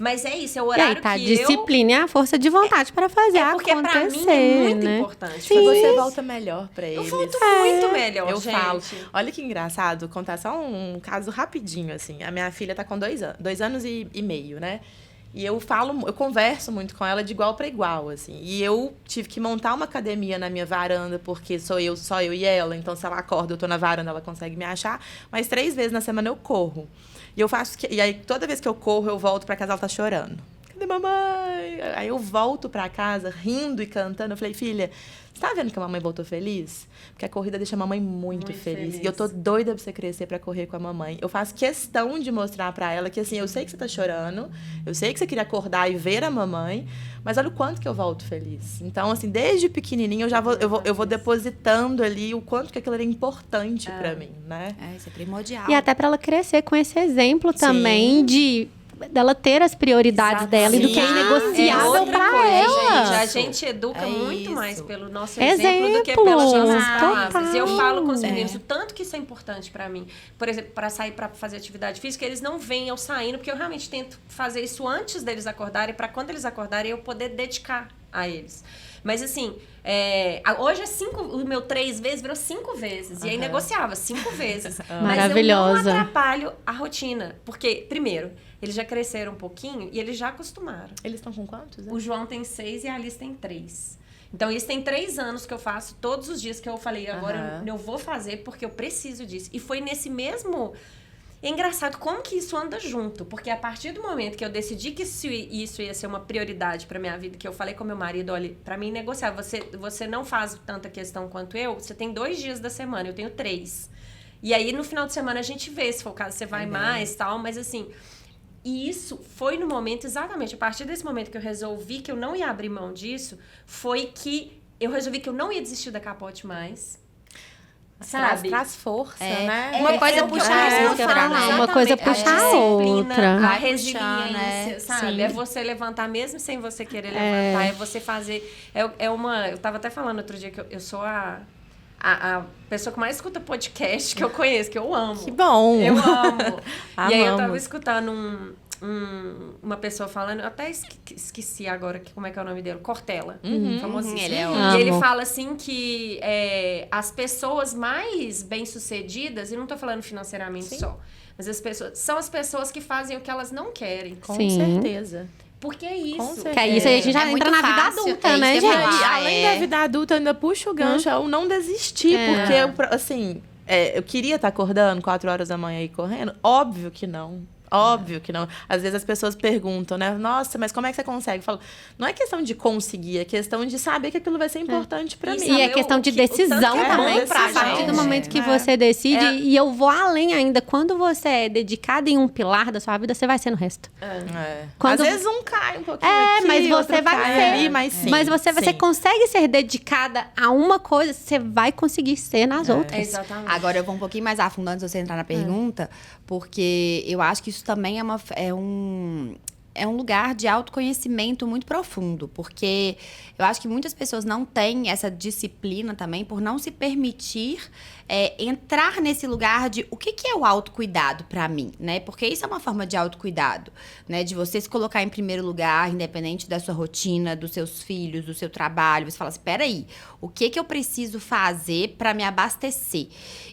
Speaker 4: Mas é isso, é o
Speaker 3: E
Speaker 4: horário
Speaker 3: aí, tá,
Speaker 4: que
Speaker 3: disciplina e a força de vontade para fazer
Speaker 4: porque
Speaker 3: acontecer,
Speaker 4: pra mim é muito
Speaker 3: né?
Speaker 4: importante.
Speaker 3: Sim.
Speaker 2: Você volta melhor pra eles.
Speaker 4: Eu volto muito melhor,
Speaker 2: Eu
Speaker 4: gente.
Speaker 2: falo. Olha que engraçado, contar só um caso rapidinho, assim. A minha filha tá com 2 anos e meio, né? E eu converso muito com ela de igual para igual, assim. E eu tive que montar uma academia na minha varanda, porque só eu e ela. Então, se ela acorda, eu tô na varanda, ela consegue me achar. Mas 3 vezes na semana eu corro. E eu faço e aí, toda vez que eu corro, eu volto para casa, ela tá chorando. Cadê mamãe? Aí eu volto para casa, rindo e cantando. Eu falei, filha, você tá vendo que a mamãe voltou feliz? Porque a corrida deixa a mamãe muito feliz. E eu tô doida pra você crescer pra correr com a mamãe. Eu faço questão de mostrar pra ela que, assim, eu sei que você tá chorando, eu sei que você queria acordar e ver a mamãe, mas olha o quanto que eu volto feliz. Então, assim, desde pequenininho eu vou depositando ali o quanto que aquilo era importante pra mim, né?
Speaker 1: Isso é primordial.
Speaker 3: E até para ela crescer com esse exemplo também dela ter as prioridades dela e do que é inegociável
Speaker 4: outra
Speaker 3: para
Speaker 4: coisa,
Speaker 3: ela.
Speaker 4: gente. A gente educa muito
Speaker 1: isso.
Speaker 4: mais pelo nosso exemplo do que pelas nossas palavras. Eu falo com os meninos o tanto que isso é importante pra mim. Por exemplo, para sair para fazer atividade física, eles não veem eu saindo, porque eu realmente tento fazer isso antes deles acordarem, para quando eles acordarem eu poder dedicar a eles. Mas assim, hoje é 5, o meu 3 vezes virou 5 vezes. E aí negociava 5 vezes. Mas
Speaker 3: Maravilhosa.
Speaker 4: eu não atrapalho a rotina. Porque, primeiro, eles já cresceram um pouquinho e eles já acostumaram.
Speaker 2: Eles estão com quantos?
Speaker 4: O João tem 6 e a Alice tem 3. Então, isso tem 3 anos que eu faço todos os dias que eu falei, agora eu vou fazer porque eu preciso disso. E foi nesse mesmo... É engraçado como que isso anda junto, porque a partir do momento que eu decidi que isso ia ser uma prioridade pra minha vida, que eu falei com meu marido, olha, pra mim negociar, você não faz tanta questão quanto eu, você tem 2 dias da semana, eu tenho 3. E aí, no final de semana, a gente vê, se for o caso, você vai mais, tal, mas assim... E isso foi no momento, exatamente, a partir desse momento que eu resolvi que eu não ia abrir mão disso, foi que eu resolvi que eu não ia desistir da Capote mais. Sabe?
Speaker 2: Traz força, né?
Speaker 1: Uma coisa puxa a outra, né?
Speaker 3: Uma coisa puxa a outra.
Speaker 4: A
Speaker 1: Vai
Speaker 4: resiliência,
Speaker 1: puxar, né?
Speaker 4: sabe?
Speaker 3: Sim.
Speaker 4: É você levantar mesmo sem você querer levantar. É você fazer... Eu tava até falando outro dia que eu sou a pessoa que mais escuta podcast que eu conheço, que eu amo.
Speaker 2: Que bom!
Speaker 4: Eu amo. E aí eu tava
Speaker 2: Amamos.
Speaker 4: escutando uma pessoa falando, eu até esqueci agora como é que é o nome dele, Cortella, famosíssimo.
Speaker 1: Ele é
Speaker 4: E ele
Speaker 3: Amo.
Speaker 4: fala assim que as pessoas mais bem-sucedidas, e não tô falando financeiramente só, mas são as pessoas que fazem o que elas não querem.
Speaker 2: Com
Speaker 3: Sim.
Speaker 2: certeza.
Speaker 4: Porque é isso.
Speaker 2: Com certeza.
Speaker 3: Que é isso aí, a gente já
Speaker 1: É
Speaker 3: entra
Speaker 1: muito
Speaker 3: na vida
Speaker 1: fácil,
Speaker 3: adulta,
Speaker 1: é isso
Speaker 3: né,
Speaker 1: que eu ia
Speaker 3: gente?
Speaker 1: falar.
Speaker 2: E além da vida adulta, eu ainda puxo o gancho, eu não desistir, porque, assim, eu queria estar acordando 4 horas da manhã e correndo? Óbvio que não. Óbvio que não. Às vezes as pessoas perguntam, né? Nossa, mas como é que você consegue? Eu falo, não é questão de conseguir, é questão de saber que aquilo vai ser importante pra mim.
Speaker 3: E é questão de decisão também,
Speaker 2: pra
Speaker 3: a partir do
Speaker 2: gente.
Speaker 3: momento que você decide.
Speaker 4: É.
Speaker 3: E eu vou além ainda. Quando você é dedicado em um pilar da sua vida, você vai ser no resto. Quando-
Speaker 2: Às vezes um cai um pouquinho
Speaker 3: É,
Speaker 2: aqui,
Speaker 3: mas você
Speaker 2: outro
Speaker 3: vai
Speaker 2: cai
Speaker 3: ser.
Speaker 2: ali, mas sim.
Speaker 3: Mas você consegue ser dedicada a uma coisa, você vai conseguir ser nas outras.
Speaker 4: Exatamente.
Speaker 1: Agora eu vou um pouquinho mais a fundo antes de você entrar na pergunta, porque eu acho que isso também é um lugar de autoconhecimento muito profundo, porque eu acho que muitas pessoas não têm essa disciplina também por não se permitir entrar nesse lugar de o que é o autocuidado pra mim, né? Porque isso é uma forma de autocuidado, né? De você se colocar em primeiro lugar, independente da sua rotina, dos seus filhos, do seu trabalho. Você fala assim, peraí, o que eu preciso fazer pra me abastecer?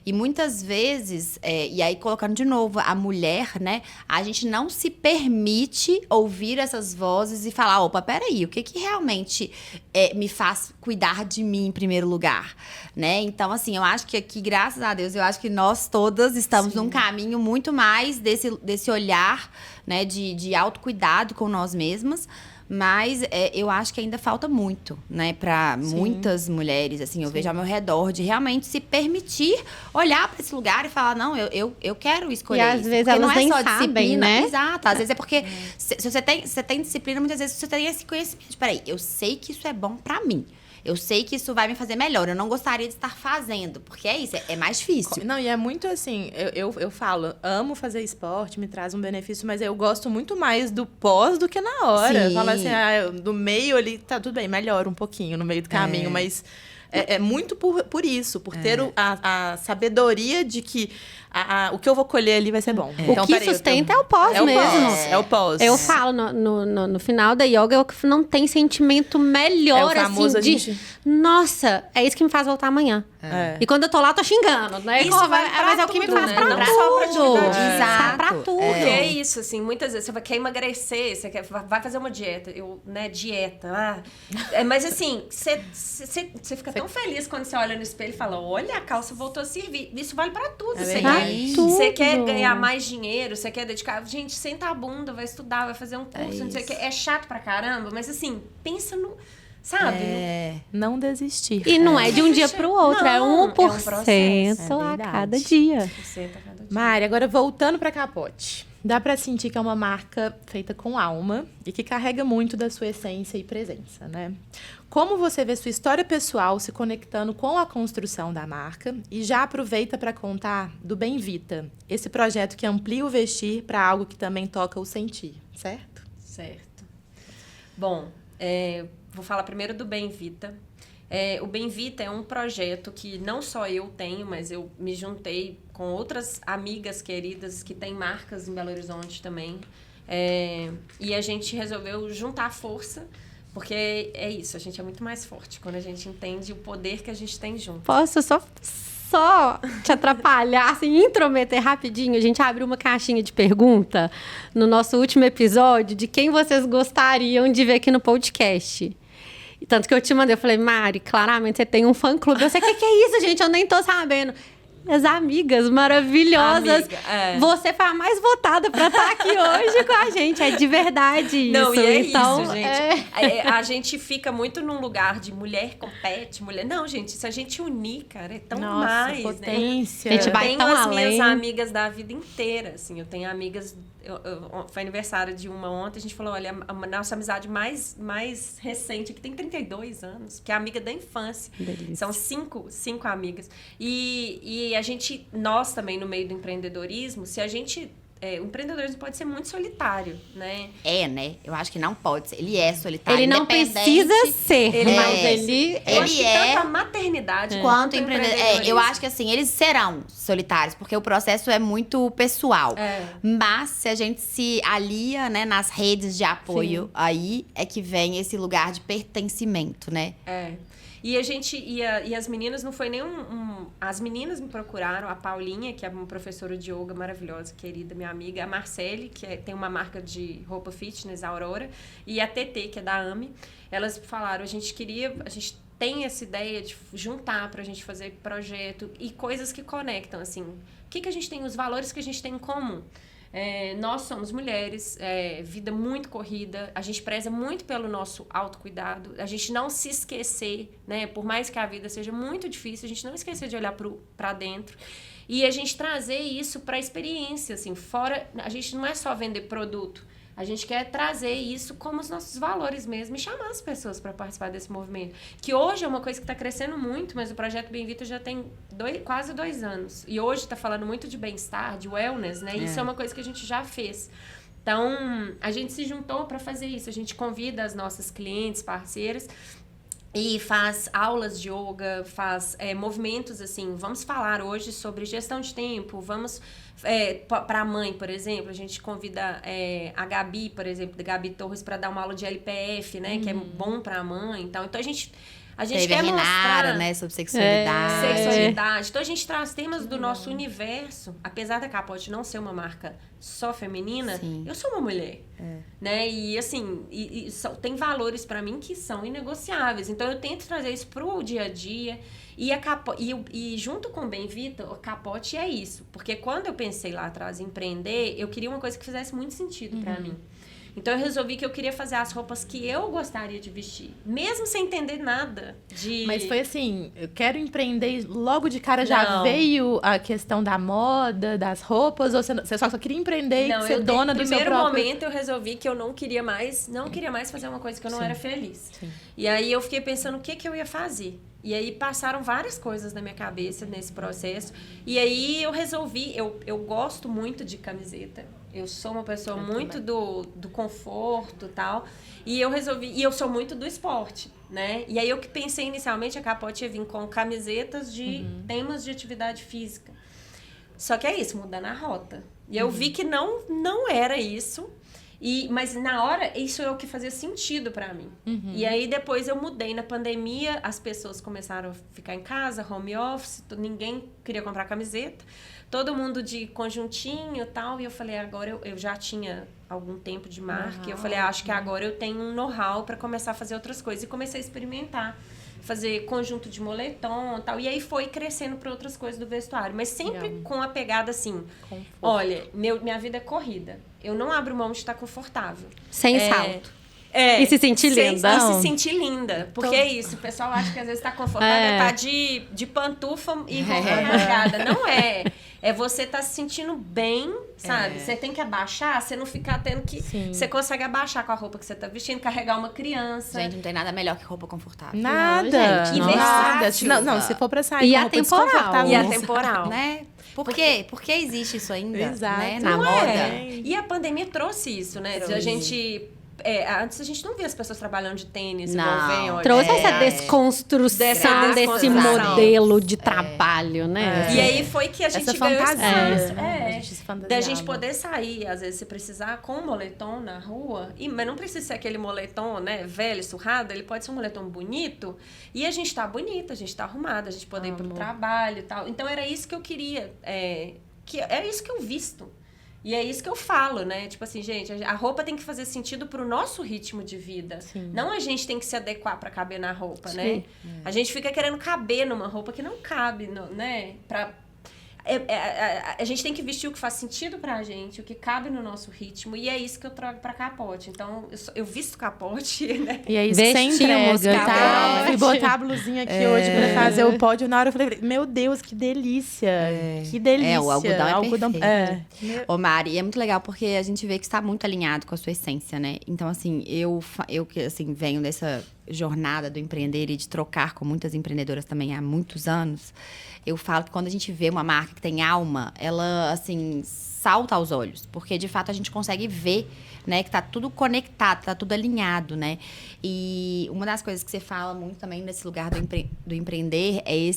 Speaker 1: E muitas vezes, e aí colocando de novo a mulher, né? A gente não se permite ouvir essas vozes e falar, opa, peraí, o que realmente me faz cuidar de mim em primeiro lugar, né? Então, assim, eu acho que aqui, graças a Deus, eu acho que nós todas estamos num caminho muito mais desse olhar, né, de autocuidado com nós mesmas. Mas eu acho que ainda falta muito, né, para muitas mulheres, assim, eu vejo ao meu redor, de realmente se permitir olhar para esse lugar e falar, não, eu quero escolher
Speaker 3: E às
Speaker 1: isso.
Speaker 3: vezes
Speaker 1: Porque
Speaker 3: elas
Speaker 1: não é
Speaker 3: nem
Speaker 1: só
Speaker 3: sabem,
Speaker 1: disciplina.
Speaker 3: né?
Speaker 1: Exato, às vezes é porque se você tem disciplina, muitas vezes você tem esse conhecimento. Peraí, eu sei que isso é bom para mim. Eu sei que isso vai me fazer melhor. Eu não gostaria de estar fazendo, porque é isso, é mais difícil.
Speaker 2: Não, e é muito assim, eu falo, amo fazer esporte, me traz um benefício, mas eu gosto muito mais do pós do que na hora.
Speaker 1: Sim.
Speaker 2: Fala assim, do meio ali, tá tudo bem, melhora um pouquinho no meio do caminho, mas é muito por isso, por ter a sabedoria de que o que eu vou colher ali vai ser bom.
Speaker 3: O que sustenta é o pós mesmo.
Speaker 2: É o pós.
Speaker 3: Eu falo no final da yoga, eu não tem sentimento melhor,
Speaker 2: É o famoso,
Speaker 3: assim, de...
Speaker 2: a gente-
Speaker 3: Nossa, é isso que me faz voltar amanhã. E quando eu tô lá, eu tô xingando, né?
Speaker 4: Isso vale pra
Speaker 3: mas é o que me
Speaker 4: tudo,
Speaker 3: faz
Speaker 4: né?
Speaker 3: pra
Speaker 4: Não
Speaker 3: tudo.
Speaker 4: só pra atividade física.
Speaker 1: Exato.
Speaker 3: Pra tudo.
Speaker 4: Porque é isso, assim, muitas vezes você quer emagrecer, você vai fazer uma dieta, dieta, mas assim, você fica tão feliz quando você olha no espelho e fala, olha, a calça voltou a servir. Isso vale pra tudo, você
Speaker 1: verdade.
Speaker 4: quer, você quer ganhar mais dinheiro, você quer dedicar, gente, senta a bunda, vai estudar, vai fazer um curso, não sei o que, é chato pra caramba, mas assim, pensa no, sabe?
Speaker 2: Não desistir.
Speaker 3: E não é de um dia pro outro,
Speaker 4: Não,
Speaker 3: é
Speaker 4: é um
Speaker 3: 1%
Speaker 2: processo, é
Speaker 3: a
Speaker 2: verdade.
Speaker 3: cada dia.
Speaker 4: Senta cada dia.
Speaker 2: Mari, agora voltando para Capote. Dá para sentir que é uma marca feita com alma e que carrega muito da sua essência e presença, né? Como você vê sua história pessoal se conectando com a construção da marca? E já aproveita para contar do Bem-Vita, esse projeto que amplia o vestir para algo que também toca o sentir, certo?
Speaker 4: Certo. Bom, vou falar primeiro do Bem-Vita. O Bem-Vita é um projeto que não só eu tenho, mas eu me juntei com outras amigas queridas que têm marcas em Belo Horizonte também. E a gente resolveu juntar força, porque é isso, a gente é muito mais forte quando a gente entende o poder que a gente tem junto.
Speaker 3: Posso só te atrapalhar, assim, intrometer rapidinho? A gente abriu uma caixinha de pergunta no nosso último episódio de quem vocês gostariam de ver aqui no podcast. Tanto que eu te mandei, eu falei, Mari, claramente você tem um fã-clube. Eu sei, o que é isso, gente? Eu nem tô sabendo. As amigas maravilhosas. Você foi a mais votada pra estar aqui hoje com a gente. É de verdade isso.
Speaker 4: Não, e é
Speaker 3: então,
Speaker 4: isso, gente. A gente fica muito num lugar de mulher compete, mulher... Não, gente, se a gente unir, cara, é tão mais,
Speaker 2: potência.
Speaker 3: A gente
Speaker 4: Eu
Speaker 3: vai
Speaker 4: tenho
Speaker 3: tão
Speaker 4: as
Speaker 3: além.
Speaker 4: minhas amigas da vida inteira, assim. Eu tenho amigas... Foi aniversário de uma ontem, a gente falou, olha, a nossa amizade mais recente, que tem 32 anos, que é amiga da infância.
Speaker 3: Delícia.
Speaker 4: São cinco amigas. E a gente, nós também, no meio do empreendedorismo, se a gente... o empreendedorismo pode ser muito solitário, né?
Speaker 1: Né? Eu acho que não pode ser. Ele é solitário.
Speaker 3: Ele não
Speaker 1: independente
Speaker 3: precisa ser, mas ele...
Speaker 4: Eu acho que
Speaker 1: é
Speaker 4: tanto a maternidade
Speaker 1: quanto
Speaker 4: o
Speaker 1: empreendedor. Eu acho que assim, eles serão solitários, porque o processo é muito pessoal. Mas se a gente se alia, né, nas redes de apoio, aí é que vem esse lugar de pertencimento, né?
Speaker 4: E a gente e as meninas não foi nem as meninas me procuraram, a Paulinha, que é uma professora de yoga maravilhosa, querida, minha amiga, a Marcele, que tem uma marca de roupa fitness, a Aurora, e a TT, que é da AMI. Elas falaram, a gente tem essa ideia de juntar pra gente fazer projeto e coisas que conectam, assim. O que a gente tem, os valores que a gente tem em comum. Nós somos mulheres, vida muito corrida, a gente preza muito pelo nosso autocuidado, a gente não se esquecer, né, por mais que a vida seja muito difícil, a gente não esquecer de olhar para dentro e a gente trazer isso para a experiência, assim, fora, a gente não é só vender produto, a gente quer trazer isso como os nossos valores mesmo e chamar as pessoas para participar desse movimento. Que hoje é uma coisa que está crescendo muito, mas o Projeto Bem-Vita já tem quase 2 anos. E hoje está falando muito de bem-estar, de wellness, né? Isso é uma coisa que a gente já fez. Então, a gente se juntou para fazer isso. A gente convida as nossas clientes, parceiras, e faz aulas de yoga, faz movimentos assim. Vamos falar hoje sobre gestão de tempo, vamos... para a mãe, por exemplo, a gente convida a Gabi, por exemplo, da Gabi Torres, para dar uma aula de LPF, né? Que é bom para a mãe. Então a gente quer mostrar,
Speaker 1: né, sobre sexualidade.
Speaker 4: Então a gente traz temas do nosso universo. Apesar da Capote não ser uma marca só feminina, eu sou uma mulher, né? E assim, tem valores para mim que são inegociáveis. Então eu tento trazer isso pro dia a dia. E junto com o Bem-Vita, o Capote é isso. Porque quando eu pensei lá atrás em empreender, eu queria uma coisa que fizesse muito sentido para mim. Então eu resolvi que eu queria fazer as roupas que eu gostaria de vestir, mesmo sem entender nada de...
Speaker 2: Mas foi assim, eu quero empreender, logo de cara já veio a questão da moda, das roupas, ou você só queria empreender e ser dona do seu próprio...
Speaker 4: No primeiro momento eu resolvi que eu não queria mais fazer uma coisa que eu não era feliz. Sim. E aí eu fiquei pensando o que eu ia fazer. E aí passaram várias coisas na minha cabeça nesse processo. E aí eu resolvi, eu gosto muito de camiseta. Eu sou uma pessoa muito do conforto e tal. E eu resolvi, e eu sou muito do esporte, né? E aí eu que pensei inicialmente, a Capote ia vir com camisetas de temas de atividade física. Só que é isso, mudando a rota. E eu vi que não era isso. Mas na hora, isso é o que fazia sentido pra mim. E aí depois eu mudei. Na pandemia, as pessoas começaram a ficar em casa, home office, ninguém queria comprar camiseta. Todo mundo de conjuntinho e tal. E eu falei, agora eu já tinha algum tempo de marca. E eu falei, acho que agora eu tenho um know-how pra começar a fazer outras coisas. E comecei a experimentar. Fazer conjunto de moletom e tal. E aí foi crescendo para outras coisas do vestuário. Mas sempre com a pegada assim, conforto. Olha, minha vida é corrida. Eu não abro mão de estar confortável.
Speaker 3: Sem salto. E se sentir linda.
Speaker 4: E se sentir linda. Porque é isso. O pessoal acha que às vezes tá confortável, tá de pantufa e roupa rasgada. Não é. É você tá se sentindo bem, sabe? Você tem que abaixar, você não ficar tendo que... Você consegue abaixar com a roupa que você tá vestindo, carregar uma criança.
Speaker 1: Gente, não tem nada melhor que roupa confortável.
Speaker 2: Nada. Não, se for pra sair
Speaker 3: e atemporal.
Speaker 4: E atemporal.
Speaker 1: Né? Por quê? Por que existe isso ainda?
Speaker 2: Exato.
Speaker 1: Né? Na moda.
Speaker 4: E a pandemia trouxe isso, né? A gente... antes a gente não via as pessoas trabalhando de tênis, igual vem hoje.
Speaker 3: Trouxe essa desconstrução desse modelo de trabalho, né?
Speaker 4: E aí foi que a gente ganhou
Speaker 2: fantasia,
Speaker 4: da gente poder sair, às vezes, se precisar, com um moletom na rua. Mas não precisa ser aquele moletom, né, velho, surrado. Ele pode ser um moletom bonito. E a gente tá bonita, a gente tá arrumada, a gente poder ir pro trabalho e tal. Então, era isso que eu queria. É isso que eu visto. E é isso que eu falo, né? Tipo assim, gente, a roupa tem que fazer sentido pro nosso ritmo de vida. Sim. Não a gente tem que se adequar para caber na roupa, né? A gente fica querendo caber numa roupa que não cabe, né? A gente tem que vestir o que faz sentido pra gente, o que cabe no nosso ritmo. E é isso que eu trago pra Capote. Então, eu visto Capote, né?
Speaker 2: E é isso que você entrega, tá? Fui botar a blusinha aqui hoje pra fazer o pódio. Na hora eu falei, meu Deus, que delícia. Que delícia.
Speaker 1: O algodão é perfeito. Ô, Mari, é muito legal porque a gente vê que está muito alinhado com a sua essência, né? Então, assim, eu que assim, venho dessa jornada do empreender e de trocar com muitas empreendedoras também há muitos anos, eu falo que quando a gente vê uma marca que tem alma, ela, assim, salta aos olhos, porque de fato a gente consegue ver, né, que tá tudo conectado, tá tudo alinhado, né? E uma das coisas que você fala muito também nesse lugar do empreender é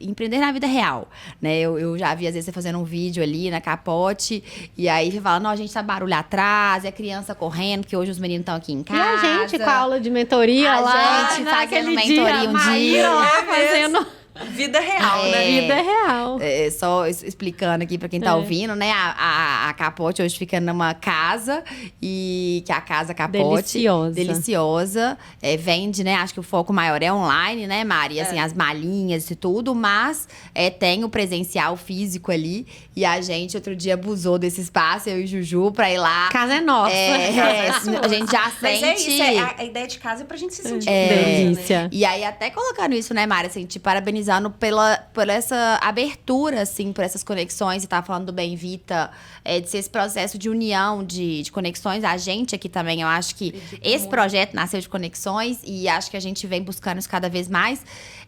Speaker 1: empreender na vida real, né? Eu já vi, às vezes, você fazendo um vídeo ali na Capote, e aí você fala, não, a gente tá barulho atrás, é criança correndo, que hoje os meninos estão aqui em casa.
Speaker 3: E a gente com a aula de mentoria lá,
Speaker 1: gente
Speaker 3: naquele
Speaker 1: fazendo mentoria
Speaker 3: dia, Maíra lá fazendo...
Speaker 4: Vida real, né?
Speaker 3: Vida real.
Speaker 1: Só explicando aqui pra quem tá ouvindo, né? A Capote hoje fica numa casa, e que é a Casa Capote. Deliciosa. Vende, né? Acho que o foco maior é online, né, Mari? Assim, as malinhas e tudo, mas tem o presencial físico ali. E a gente, outro dia, abusou desse espaço, eu e Juju, pra ir lá.
Speaker 3: Casa é nossa.
Speaker 1: A gente já
Speaker 4: Mas
Speaker 1: sente...
Speaker 4: é isso, a ideia de casa é pra gente se sentir
Speaker 3: delícia.
Speaker 1: Né? E aí, até colocando isso, né, Mari? Assim, te parabenizando por essa abertura, assim, por essas conexões. Você tava falando do Bem-Vita, de ser esse processo de união, de conexões. A gente aqui também, eu acho que esse projeto nasceu de conexões, e acho que a gente vem buscando isso cada vez mais.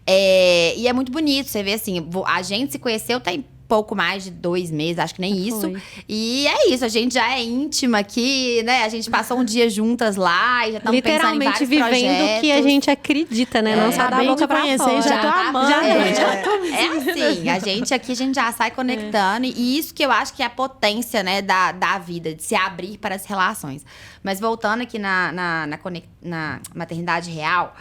Speaker 1: E é muito bonito, você vê assim, a gente se conheceu tem pouco mais de 2 meses, acho que nem isso. E é isso, a gente já é íntima aqui, né? A gente passou um dia juntas lá e já estamos pensando em vários
Speaker 3: vivendo o que a gente acredita, né? Não só da boca pra fora.
Speaker 2: Já tô amando.
Speaker 1: Assim, a gente aqui, a gente já sai conectando. E isso que eu acho que é a potência, né, da vida, de se abrir para as relações. Mas voltando aqui na maternidade real,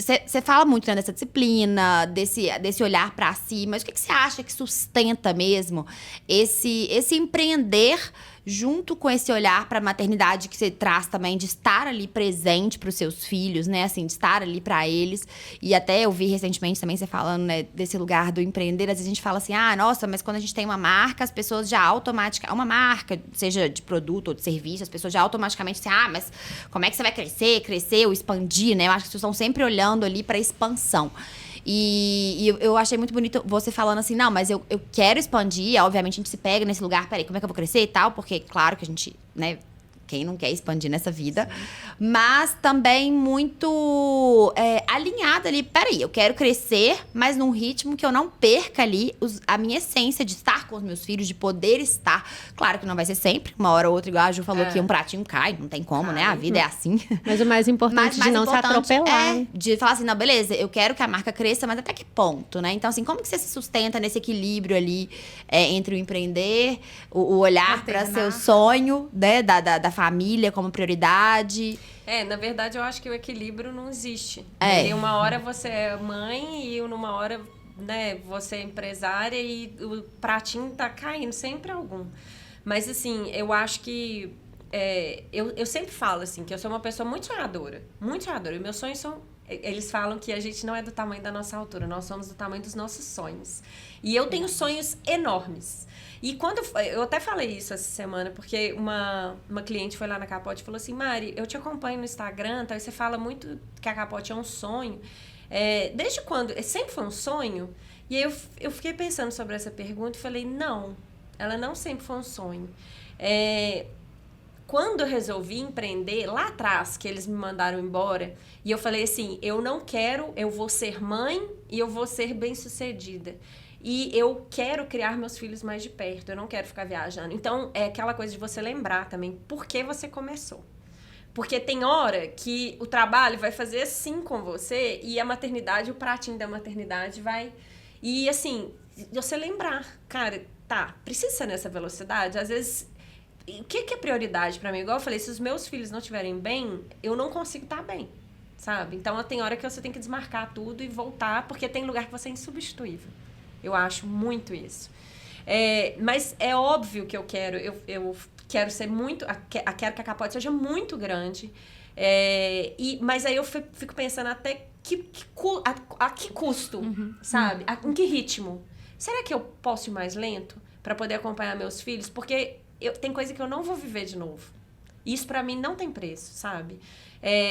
Speaker 1: você fala muito, né, dessa disciplina, desse olhar para si, mas o que você acha que sustenta mesmo esse empreender junto com esse olhar para a maternidade que você traz também, de estar ali presente para os seus filhos, né, assim, de estar ali para eles? E até eu vi recentemente também você falando, né, desse lugar do empreender. Às vezes a gente fala assim, nossa, mas quando a gente tem uma marca, as pessoas já automaticamente, uma marca, seja de produto ou de serviço, as pessoas já automaticamente assim, mas como é que você vai crescer ou expandir, né? Eu acho que vocês estão sempre olhando ali para expansão. E eu achei muito bonito você falando assim, não, mas eu quero expandir. Obviamente a gente se pega nesse lugar, peraí, como é que eu vou crescer e tal? Porque claro que a gente, né, quem não quer expandir nessa vida. Sim. Mas também muito alinhada ali. Peraí, eu quero crescer, mas num ritmo que eu não perca ali a minha essência de estar com os meus filhos, de poder estar. Claro que não vai ser sempre. Uma hora ou outra, igual a Ju falou, que um pratinho cai. Não tem como, né? A vida é assim.
Speaker 3: Mas o mais importante de não se atropelar.
Speaker 1: De falar assim, não, beleza, eu quero que a marca cresça, mas até que ponto, né? Então, assim, como que você se sustenta nesse equilíbrio ali entre o empreender, o olhar para seu sonho, né, da família como prioridade?
Speaker 4: Na verdade, eu acho que o equilíbrio não existe. E uma hora você é mãe e numa hora, né, você é empresária e o pratinho tá caindo, sempre algum. Mas, assim, eu acho que... eu sempre falo, assim, que eu sou uma pessoa muito sonhadora. Muito sonhadora. E meus sonhos são... Eles falam que a gente não é do tamanho da nossa altura, nós somos do tamanho dos nossos sonhos. E eu tenho sonhos enormes. E quando eu até falei isso essa semana, porque uma cliente foi lá na Capote e falou assim, Mari, eu te acompanho no Instagram, tá? E você fala muito que a Capote é um sonho. Desde quando? Sempre foi um sonho? E aí eu fiquei pensando sobre essa pergunta e falei, não, ela não sempre foi um sonho. Quando eu resolvi empreender, lá atrás, que eles me mandaram embora, e eu falei assim, eu não quero, eu vou ser mãe e eu vou ser bem-sucedida. E eu quero criar meus filhos mais de perto, eu não quero ficar viajando. Então, é aquela coisa de você lembrar também por que você começou. Porque tem hora que o trabalho vai fazer assim com você e a maternidade, o pratinho da maternidade vai... E, assim, você lembrar, cara, precisa ser nessa velocidade? Às vezes, o que é prioridade pra mim? Igual eu falei, se os meus filhos não estiverem bem, eu não consigo estar bem, sabe? Então, tem hora que você tem que desmarcar tudo e voltar, porque tem lugar que você é insubstituível. Eu acho muito isso. Mas é óbvio que eu quero ser muito... Quero que a Capote seja muito grande. Mas aí eu fico pensando até a que custo, sabe? Em que ritmo? Será que eu posso ir mais lento para poder acompanhar meus filhos? Porque tem coisa que eu não vou viver de novo. Isso pra mim não tem preço, sabe?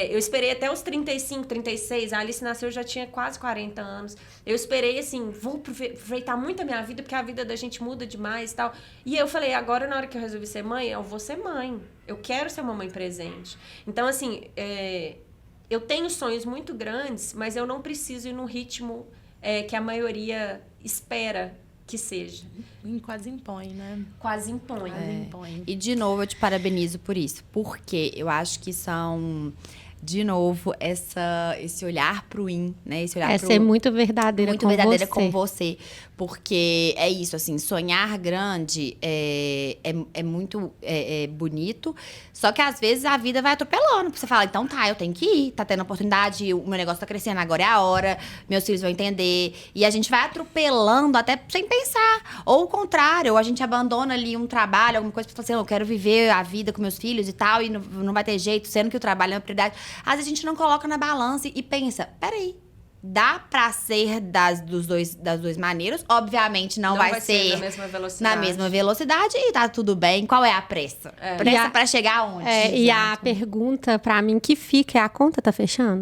Speaker 4: Eu esperei até os 35, 36. A Alice nasceu, eu já tinha quase 40 anos. Eu esperei, assim, vou aproveitar muito a minha vida, porque a vida da gente muda demais e tal. E eu falei, agora na hora que eu resolvi ser mãe, eu vou ser mãe. Eu quero ser uma mãe presente. Então, assim, eu tenho sonhos muito grandes, mas eu não preciso ir no ritmo que a maioria espera que seja.
Speaker 2: Quase impõe, né?
Speaker 4: Quase impõe.
Speaker 2: Quase impõe.
Speaker 1: E, de novo, eu te parabenizo por isso. Porque eu acho que são, de novo, esse olhar pro in, né? Esse olhar
Speaker 3: Ser muito verdadeira
Speaker 1: com você. Porque é isso, assim, sonhar grande é muito bonito. Só que, às vezes, a vida vai atropelando. Você fala, então tá, eu tenho que ir. Tá tendo oportunidade, o meu negócio tá crescendo, agora é a hora. Meus filhos vão entender. E a gente vai atropelando até sem pensar. Ou o contrário, ou a gente abandona ali um trabalho, alguma coisa, pra falar assim, eu quero viver a vida com meus filhos e tal. E não vai ter jeito, sendo que o trabalho é uma prioridade. Às vezes a gente não coloca na balança e pensa, peraí. Dá pra ser das duas maneiras. Obviamente, não vai ser
Speaker 4: na
Speaker 1: mesma velocidade. E tá tudo bem. Qual é a pressa? Pressa pra chegar aonde?
Speaker 3: E a pergunta pra mim que fica é: a conta tá fechando?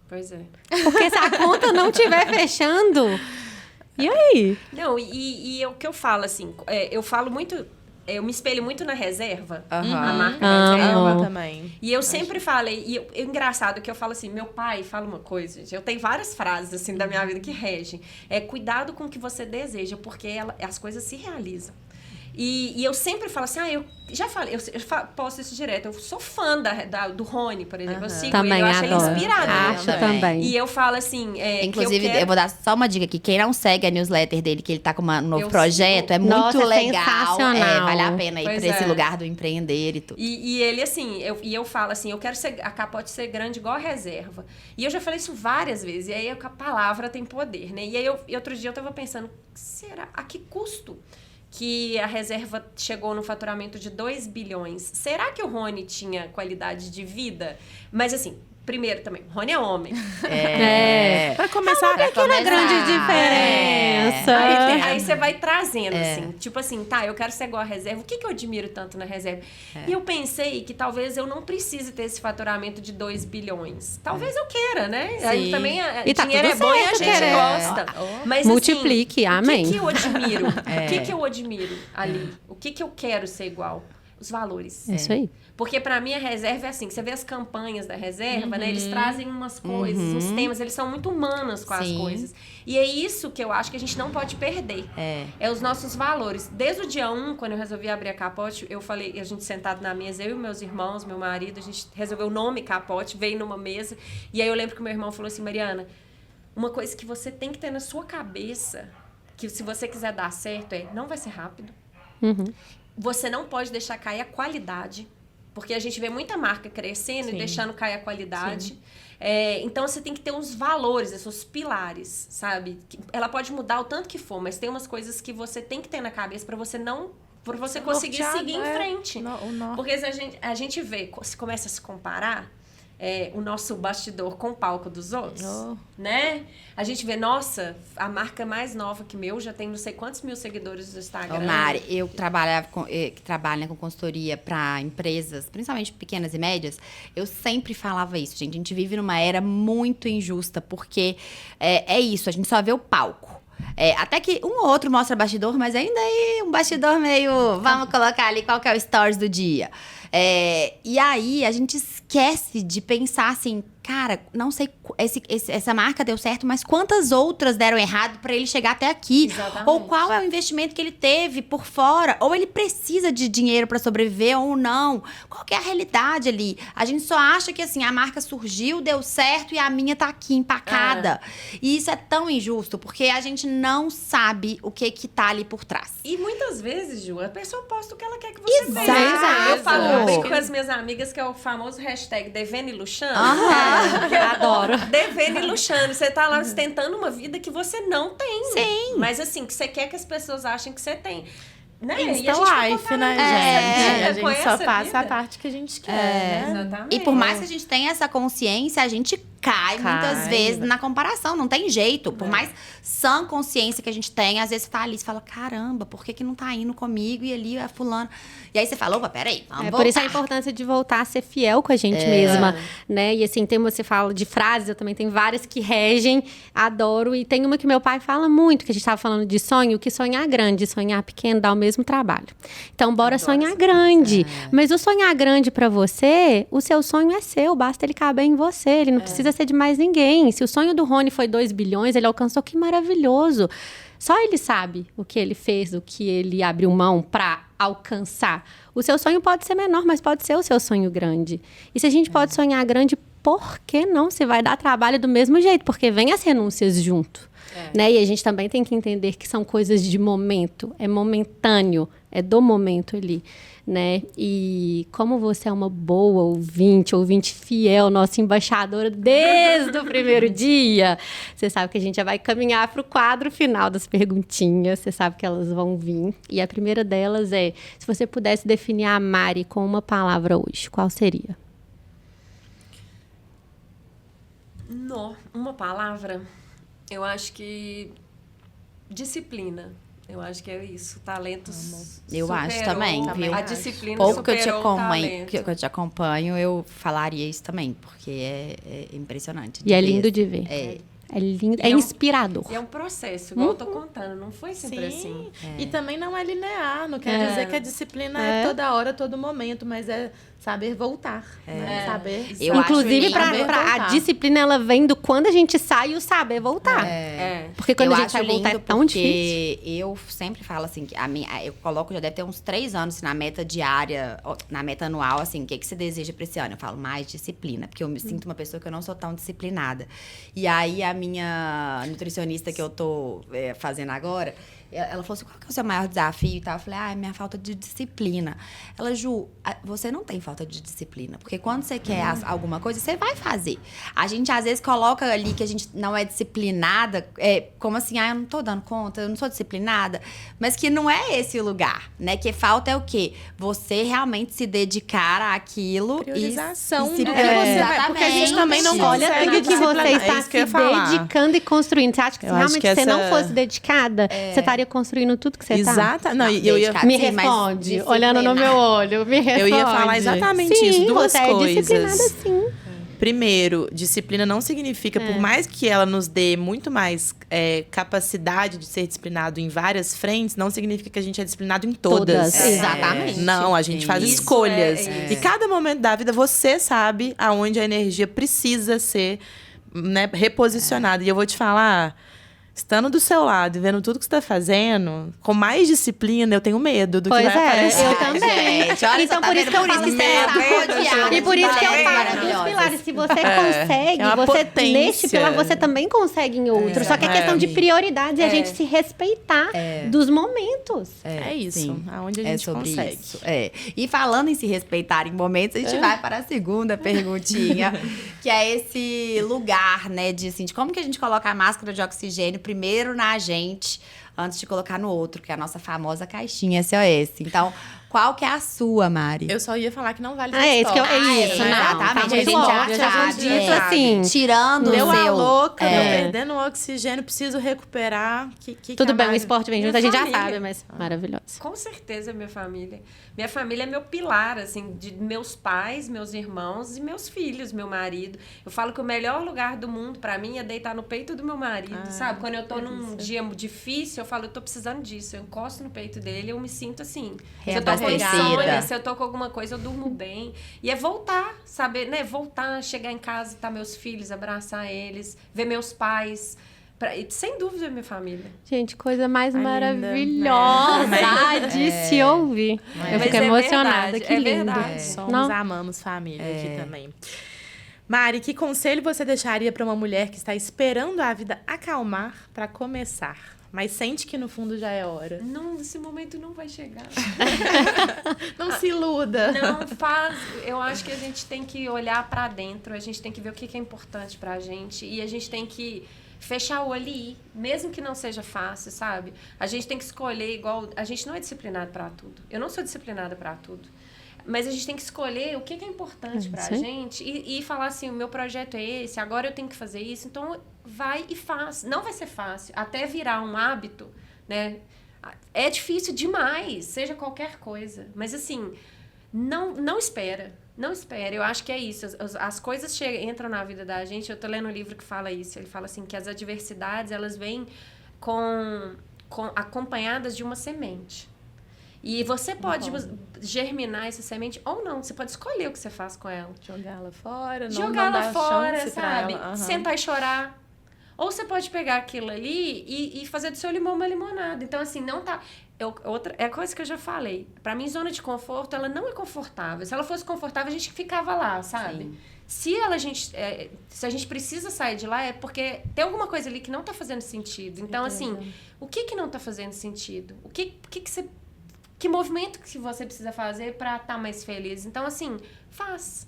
Speaker 4: Pois é.
Speaker 3: Porque se a conta não estiver fechando, e aí?
Speaker 4: Não, e o que eu falo, assim, eu falo muito... Eu me espelho muito na reserva, a marca reserva.
Speaker 2: Também.
Speaker 4: E eu sempre falei, e é engraçado que eu falo assim, meu pai fala uma coisa, gente, eu tenho várias frases assim da minha vida que regem. cuidado com o que você deseja, porque as coisas se realizam. E eu sempre falo assim, eu já falei, eu posto isso direto, eu sou fã do Rony, por exemplo, eu sigo
Speaker 3: também
Speaker 4: ele, eu acho
Speaker 3: adoro.
Speaker 4: ele inspirador.
Speaker 3: Acho também.
Speaker 4: E eu falo assim...
Speaker 1: Inclusive, eu vou dar só uma dica aqui, quem não segue a newsletter dele, que ele tá com um novo
Speaker 4: Eu
Speaker 1: projeto,
Speaker 4: sigo.
Speaker 1: é muito
Speaker 3: Nossa,
Speaker 1: legal.
Speaker 3: sensacional.
Speaker 1: Vale a pena ir
Speaker 4: Pois
Speaker 1: pra esse lugar do empreender e tudo.
Speaker 4: E ele, assim, eu falo assim, eu quero a Capote ser grande igual a reserva. E eu já falei isso várias vezes, e aí a palavra tem poder, né? E aí, outro dia eu tava pensando, será, a que custo que a reserva chegou no faturamento de 2 bilhões? Será que o Rony tinha qualidade de vida? Mas, assim, primeiro também, o Rony é homem.
Speaker 2: Pra começar,
Speaker 3: Pequena grande diferença.
Speaker 4: Aí você vai trazendo, assim. Tipo assim, tá, eu quero ser igual a reserva. O que eu admiro tanto na reserva? E eu pensei que talvez eu não precise ter esse faturamento de 2 bilhões. Talvez eu queira, né?
Speaker 1: Sim.
Speaker 4: Aí também
Speaker 3: E tá
Speaker 4: dinheiro
Speaker 3: tudo
Speaker 4: é bom e a
Speaker 3: certo,
Speaker 4: gente
Speaker 3: querer.
Speaker 4: gosta. Mas,
Speaker 3: Multiplique,
Speaker 4: assim,
Speaker 3: amém.
Speaker 4: O que eu admiro? O que eu admiro ali? O que eu quero ser igual? Os valores.
Speaker 3: Isso aí.
Speaker 4: Porque pra mim a reserva é assim, você vê as campanhas da reserva, né? Eles trazem umas coisas, uns temas, eles são muito humanos com as coisas. E é isso que eu acho que a gente não pode perder. É os nossos valores. Desde o dia 1, quando eu resolvi abrir a Capote, eu falei, a gente sentado na mesa, eu e meus irmãos, meu marido, a gente resolveu o nome Capote, veio numa mesa, e aí eu lembro que meu irmão falou assim, Mariana, uma coisa que você tem que ter na sua cabeça, que se você quiser dar certo, não vai ser rápido. Você não pode deixar cair a qualidade, porque a gente vê muita marca crescendo e deixando cair a qualidade. Então, você tem que ter uns valores, esses pilares, sabe? Ela pode mudar o tanto que for, mas tem umas coisas que você tem que ter na cabeça para você conseguir seguir em frente. Porque se a gente vê, se começa a se comparar, o nosso bastidor com o palco dos outros, né? A gente vê, nossa, a marca mais nova que meu já tem não sei quantos mil seguidores no Instagram.
Speaker 1: Mari, eu que trabalho com consultoria para empresas, principalmente pequenas e médias, eu sempre falava isso, gente. A gente vive numa era muito injusta, porque é isso, a gente só vê o palco. Até que um ou outro mostra bastidor, mas ainda aí um bastidor meio... Vamos colocar ali qual que é o stories do dia. E aí a gente esquece de pensar assim, cara, não sei, essa marca deu certo, mas quantas outras deram errado para ele chegar até aqui?
Speaker 4: Exatamente.
Speaker 1: Ou qual é o investimento que ele teve por fora? Ou ele precisa de dinheiro para sobreviver ou não? Qual que é a realidade ali? A gente só acha que assim, a marca surgiu, deu certo e a minha tá aqui empacada. E isso é tão injusto, porque a gente não sabe o que tá ali por trás.
Speaker 4: E muitas vezes, Ju, a pessoa posta o que ela quer que você veja.
Speaker 1: Exato.
Speaker 4: Eu falo bem com as minhas amigas, que é o famoso hashtag Devene Luxano.
Speaker 3: Adoro.
Speaker 4: Devene Luxano. Você tá lá tentando uma vida que você não tem.
Speaker 1: Sim.
Speaker 4: Mas assim, que você quer que as pessoas achem que você tem. Né?
Speaker 2: Insta life, né, gente? A gente só passa a parte que a gente quer, né?
Speaker 4: Exatamente.
Speaker 1: E por mais que a gente tenha essa consciência, a gente cai muitas vezes na comparação, não tem jeito. Por mais sã consciência que a gente tem, às vezes você tá ali e fala, caramba, por que não tá indo comigo e ali é fulano? E aí você fala, opa, peraí, vamos voltar.
Speaker 3: Por isso a importância de voltar a ser fiel com a gente mesma, né? E assim, você fala de frases, eu também tenho várias que regem, adoro. E tem uma que meu pai fala muito, que a gente tava falando de sonho, que sonhar grande e sonhar pequeno dá o mesmo trabalho. Então, bora sonhar grande. Mas o sonhar grande pra você, o seu sonho é seu, basta ele caber em você. Ele não precisa ser de mais ninguém. Se o sonho do Rony foi 2 bilhões, ele alcançou, que maravilhoso. Só ele sabe o que ele fez, o que ele abriu mão para alcançar. O seu sonho pode ser menor, mas pode ser o seu sonho grande. E se a gente pode sonhar grande, por que não? Você vai dar trabalho do mesmo jeito, porque vem as renúncias junto. Né? E a gente também tem que entender que são coisas de momento, é momentâneo, é do momento ali, né? E como você é uma boa ouvinte fiel, nossa embaixadora desde o primeiro dia, você sabe que a gente já vai caminhar para o quadro final das perguntinhas, você sabe que elas vão vir. E a primeira delas é, se você pudesse definir a Mari com uma palavra hoje, qual seria?
Speaker 4: Uma palavra... Eu acho que disciplina. Eu acho que é isso. Talentos.
Speaker 1: Eu acho também, viu?
Speaker 4: A disciplina
Speaker 1: Pouco que eu te acompanho, eu falaria isso também, porque é impressionante.
Speaker 3: E é lindo de ver. É lindo, é inspirador.
Speaker 4: E é um processo, igual eu tô contando, não foi sempre assim.
Speaker 2: E também não é linear, não quer dizer que a disciplina é toda hora, todo momento, mas é saber voltar, né? Saber.
Speaker 3: Inclusive, a disciplina, ela vem do quando a gente sai e o saber voltar. Porque quando a gente vai voltar é tão difícil.
Speaker 1: Eu sempre falo assim, que eu coloco, já deve ter uns 3 anos assim, na meta diária, na meta anual, assim, o que você deseja pra esse ano? Eu falo mais disciplina, porque eu me sinto uma pessoa que eu não sou tão disciplinada. E aí, a minha nutricionista que eu tô fazendo agora, ela falou assim, qual que é o seu maior desafio e tal? Eu falei, minha falta de disciplina. Ela, Ju, você não tem falta de disciplina, porque quando você quer alguma coisa, você vai fazer. A gente, às vezes, coloca ali que a gente não é disciplinada, como assim, eu não tô dando conta, eu não sou disciplinada, mas que não é esse o lugar, né? Que falta é o quê? Você realmente se dedicar àquilo.
Speaker 2: Priorização.
Speaker 1: Porque
Speaker 2: a gente também não
Speaker 3: olha tudo que você está se dedicando e construindo. Você acha que se realmente você não fosse dedicada, você estaria construindo tudo que você está?
Speaker 2: Exato. Não,
Speaker 1: eu ia
Speaker 3: me responde, olhando no meu olho, me responde.
Speaker 2: Eu ia falar exatamente isso, duas
Speaker 3: você
Speaker 2: coisas.
Speaker 3: É disciplinada, sim.
Speaker 2: Primeiro, disciplina não significa, por mais que ela nos dê muito mais capacidade de ser disciplinado em várias frentes, não significa que a gente é disciplinado em todas.
Speaker 3: Exatamente.
Speaker 2: Não, a gente faz escolhas. E cada momento da vida, você sabe aonde a energia precisa ser, né, reposicionada. E eu vou te falar... Estando do seu lado e vendo tudo que você está fazendo, com mais disciplina, eu tenho medo do que vai aparecer.
Speaker 3: Eu também.
Speaker 1: Gente, olha,
Speaker 3: então, por isso que eu falo e por isso que eu falo dos pilares. Se você consegue, neste pilar, você também consegue em outro. Só que é questão de prioridades e a gente se respeitar dos momentos.
Speaker 2: É isso.
Speaker 1: Sim.
Speaker 2: Aonde a gente consegue.
Speaker 1: Isso. E falando em se respeitar em momentos, a gente vai para a segunda perguntinha, que é esse lugar, né, de como que a gente coloca a máscara de oxigênio primeiro na gente, antes de colocar no outro, que é a nossa famosa caixinha SOS. Então, qual que é a sua, Mari?
Speaker 2: Eu só ia falar que não vale
Speaker 3: isso.
Speaker 1: Exatamente. A gente já disse assim, tirando
Speaker 2: deu
Speaker 1: o seu...
Speaker 2: a louca, tô perdendo o oxigênio, preciso recuperar.
Speaker 3: Tudo bem, o esporte vem junto, a gente já sabe, mas maravilhoso.
Speaker 4: Com certeza, minha família. Minha família é meu pilar, assim, de meus pais, meus irmãos e meus filhos, meu marido. Eu falo que o melhor lugar do mundo, pra mim, é deitar no peito do meu marido, sabe? Quando eu tô num dia difícil, eu falo, eu tô precisando disso. Eu encosto no peito dele, eu me sinto assim. Se eu tô com insônia, se eu tô com alguma coisa, eu durmo bem. E é voltar, saber, né? Voltar, chegar em casa, tá meus filhos, abraçar eles, ver meus pais... Sem dúvida, minha família.
Speaker 3: Gente, coisa mais maravilhosa de se ouvir. Eu fico emocionada, que lindo.
Speaker 2: Verdade. Amamos família aqui também. Mari, que conselho você deixaria para uma mulher que está esperando a vida acalmar para começar, mas sente que no fundo já é hora?
Speaker 4: Não, esse momento não vai chegar.
Speaker 2: Não se iluda.
Speaker 4: Não faz. Eu acho que a gente tem que olhar para dentro, a gente tem que ver o que é importante pra gente e a gente tem que fechar o olho e ir, mesmo que não seja fácil, sabe? A gente tem que escolher igual... A gente não é disciplinado para tudo. Eu não sou disciplinada para tudo. Mas a gente tem que escolher o que é importante pra gente e falar assim, o meu projeto é esse, agora eu tenho que fazer isso. Então, vai e faz. Não vai ser fácil. Até virar um hábito, né? É difícil demais, seja qualquer coisa. Mas, assim, não espera. Não espere, eu acho que é isso. As coisas entram na vida da gente. Eu tô lendo um livro que fala isso. Ele fala assim que as adversidades, elas vêm acompanhadas de uma semente. E você pode germinar essa semente ou não. Você pode escolher o que você faz com ela.
Speaker 2: Jogar ela fora,
Speaker 4: Jogar ela fora,
Speaker 2: chance pra
Speaker 4: sabe?
Speaker 2: ela.
Speaker 4: Sentar e chorar. Ou você pode pegar aquilo ali e fazer do seu limão uma limonada. Então, assim, não tá... é coisa que eu já falei. Pra mim, zona de conforto, ela não é confortável. Se ela fosse confortável, a gente ficava lá, sabe? Sim. Se a gente precisa sair de lá, é porque tem alguma coisa ali que não tá fazendo sentido. Então, assim, o que não tá fazendo sentido? Que movimento que você precisa fazer pra estar mais feliz? Então, assim, faz.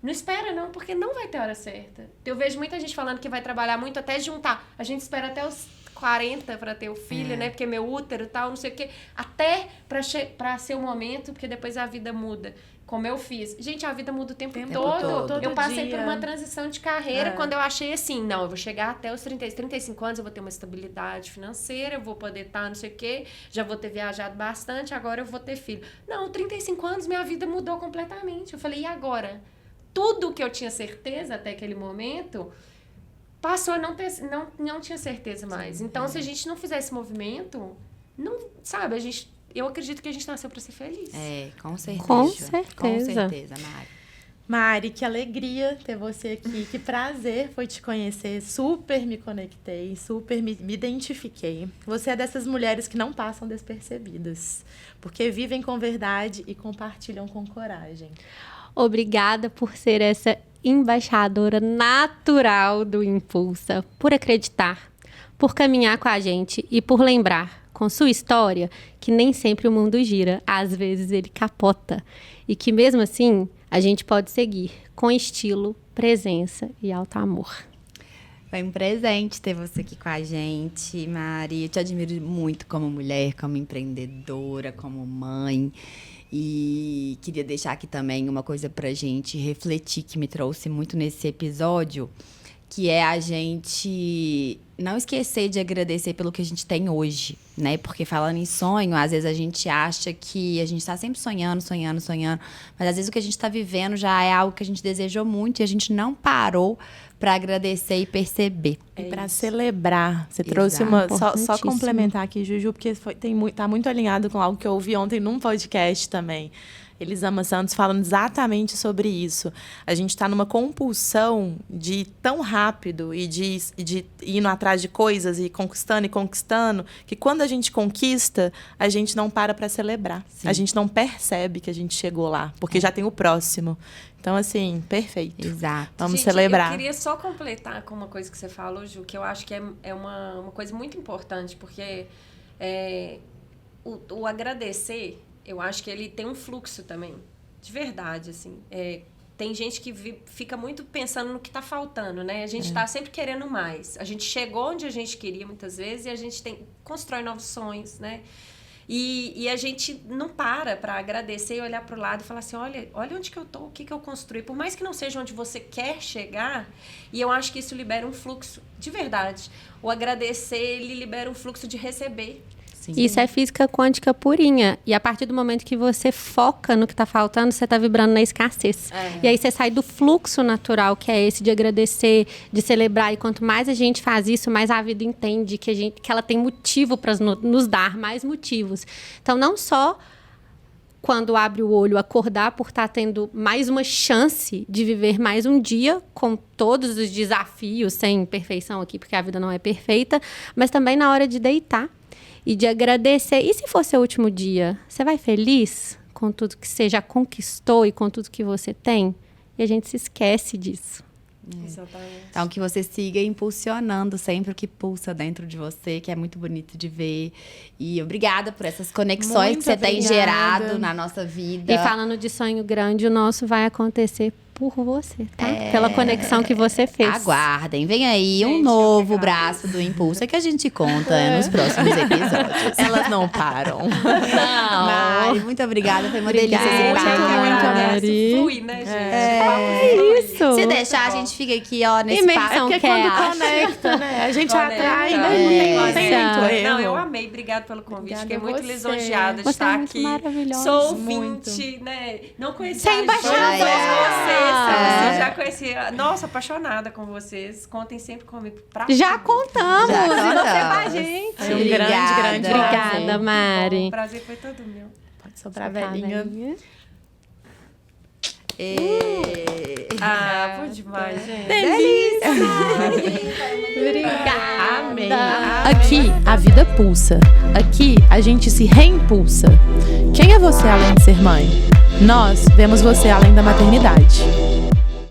Speaker 4: Não espera, não, porque não vai ter hora certa. Eu vejo muita gente falando que vai trabalhar muito até juntar. A gente espera até os 40 para ter o filho, né? Porque meu útero e tal, não sei o quê. Até para ser o momento, porque depois a vida muda. Como eu fiz. Gente, a vida muda o tempo todo. Eu passei por uma transição de carreira quando eu achei assim, não, eu vou chegar até os 35 anos, eu vou ter uma estabilidade financeira, eu vou poder estar não sei o quê, já vou ter viajado bastante, agora eu vou ter filho. Não, 35 anos, minha vida mudou completamente. Eu falei, e agora? Tudo que eu tinha certeza até aquele momento passou a não tinha certeza mais. Então, se a gente não fizer esse movimento, não, sabe, eu acredito que a gente nasceu para ser feliz.
Speaker 1: Com certeza.
Speaker 3: Com certeza.
Speaker 1: Com certeza, Mari.
Speaker 2: Mari, que alegria ter você aqui, que prazer foi te conhecer, super me conectei, super me identifiquei. Você é dessas mulheres que não passam despercebidas, porque vivem com verdade e compartilham com coragem.
Speaker 3: Obrigada por ser essa embaixadora natural do Impulsa, por acreditar, por caminhar com a gente e por lembrar, com sua história, que nem sempre o mundo gira, às vezes ele capota. E que mesmo assim, a gente pode seguir com estilo, presença e alto amor.
Speaker 1: Foi um presente ter você aqui com a gente, Mari. Eu te admiro muito como mulher, como empreendedora, como mãe. E queria deixar aqui também uma coisa pra gente refletir, que me trouxe muito nesse episódio, que é a gente não esquecer de agradecer pelo que a gente tem hoje, né? Porque falando em sonho, às vezes a gente acha que a gente tá sempre sonhando, mas às vezes o que a gente tá vivendo já é algo que a gente desejou muito e a gente não parou para agradecer e perceber.
Speaker 2: E para celebrar. Você trouxe uma... Só complementar aqui, Juju, porque tá muito alinhado com algo que eu ouvi ontem num podcast também. Elisama Santos falando exatamente sobre isso. A gente está numa compulsão de ir tão rápido e de indo atrás de coisas e conquistando, que quando a gente conquista, a gente não para celebrar. Sim. A gente não percebe que a gente chegou lá, porque já tem o próximo. Então, assim, perfeito.
Speaker 1: Exato.
Speaker 2: Vamos celebrar.
Speaker 4: Eu queria só completar com uma coisa que você falou, Ju, que eu acho que é uma coisa muito importante, porque o agradecer... Eu acho que ele tem um fluxo também, de verdade, assim. Tem gente que fica muito pensando no que está faltando, né? A gente está sempre querendo mais. A gente chegou onde a gente queria, muitas vezes, e a gente constrói novos sonhos, né? E a gente não para agradecer e olhar para o lado e falar assim, olha onde que eu estou, o que eu construí. Por mais que não seja onde você quer chegar, e eu acho que isso libera um fluxo, de verdade. O agradecer, ele libera um fluxo de receber.
Speaker 1: Sim.
Speaker 3: Isso é física quântica purinha. E a partir do momento que você foca no que está faltando, você está vibrando na escassez. E aí você sai do fluxo natural, que é esse de agradecer, de celebrar. E quanto mais a gente faz isso, mais a vida entende que ela tem motivo para nos dar mais motivos. Então, não só quando abre o olho, acordar por estar tendo mais uma chance de viver mais um dia com todos os desafios, sem perfeição aqui, porque a vida não é perfeita, mas também na hora de deitar. E de agradecer. E se for seu último dia, você vai feliz com tudo que você já conquistou e com tudo que você tem? E a gente se esquece disso.
Speaker 4: Exatamente.
Speaker 1: Então, que você siga impulsionando sempre o que pulsa dentro de você, que é muito bonito de ver. E obrigada por essas conexões
Speaker 2: muito
Speaker 1: que você tem
Speaker 2: obrigada.
Speaker 1: gerado na nossa vida.
Speaker 3: E falando de sonho grande, o nosso vai acontecer por você, tá? Pela conexão que você fez.
Speaker 1: Aguardem, vem aí um
Speaker 4: Gente,
Speaker 1: novo braço do Impulso, é que a gente conta nos próximos episódios.
Speaker 2: Elas não param.
Speaker 1: Não. Mari, muito obrigada, foi uma delícia esse papo.
Speaker 3: Mari.
Speaker 4: Flui, né, gente?
Speaker 3: É isso.
Speaker 1: Se deixar, a gente fica aqui, ó, nesse
Speaker 3: Imersão
Speaker 1: papo.
Speaker 3: que
Speaker 2: Quando conecta, né? A gente atrai, né? Não tem
Speaker 3: Conecta.
Speaker 2: muito erro.
Speaker 4: Não, eu amei. Obrigada pelo convite.
Speaker 2: Obrigada
Speaker 4: Fiquei muito
Speaker 2: você.
Speaker 4: lisonjeada de
Speaker 3: Você é
Speaker 4: estar
Speaker 3: muito
Speaker 4: aqui.
Speaker 3: maravilhosa.
Speaker 4: Sou ouvinte, né? Não conhecia
Speaker 3: Você é embaixadora.
Speaker 4: vocês. Você já conhecia. Nossa, apaixonada com vocês. Contem sempre comigo.
Speaker 3: Já contamos.
Speaker 1: Já
Speaker 3: E você
Speaker 1: contamos.
Speaker 3: com a gente.
Speaker 2: Foi um grande
Speaker 1: Obrigada.
Speaker 2: prazer.
Speaker 3: Obrigada, Mari.
Speaker 4: O prazer foi todo meu.
Speaker 2: Pode soprar a velhinha.
Speaker 4: Foi demais, gente.
Speaker 2: Delícia!
Speaker 3: Obrigada.
Speaker 2: Amém. Aqui, a vida pulsa. Aqui, a gente se reimpulsa. Quem é você além de ser mãe? Nós vemos você além da maternidade.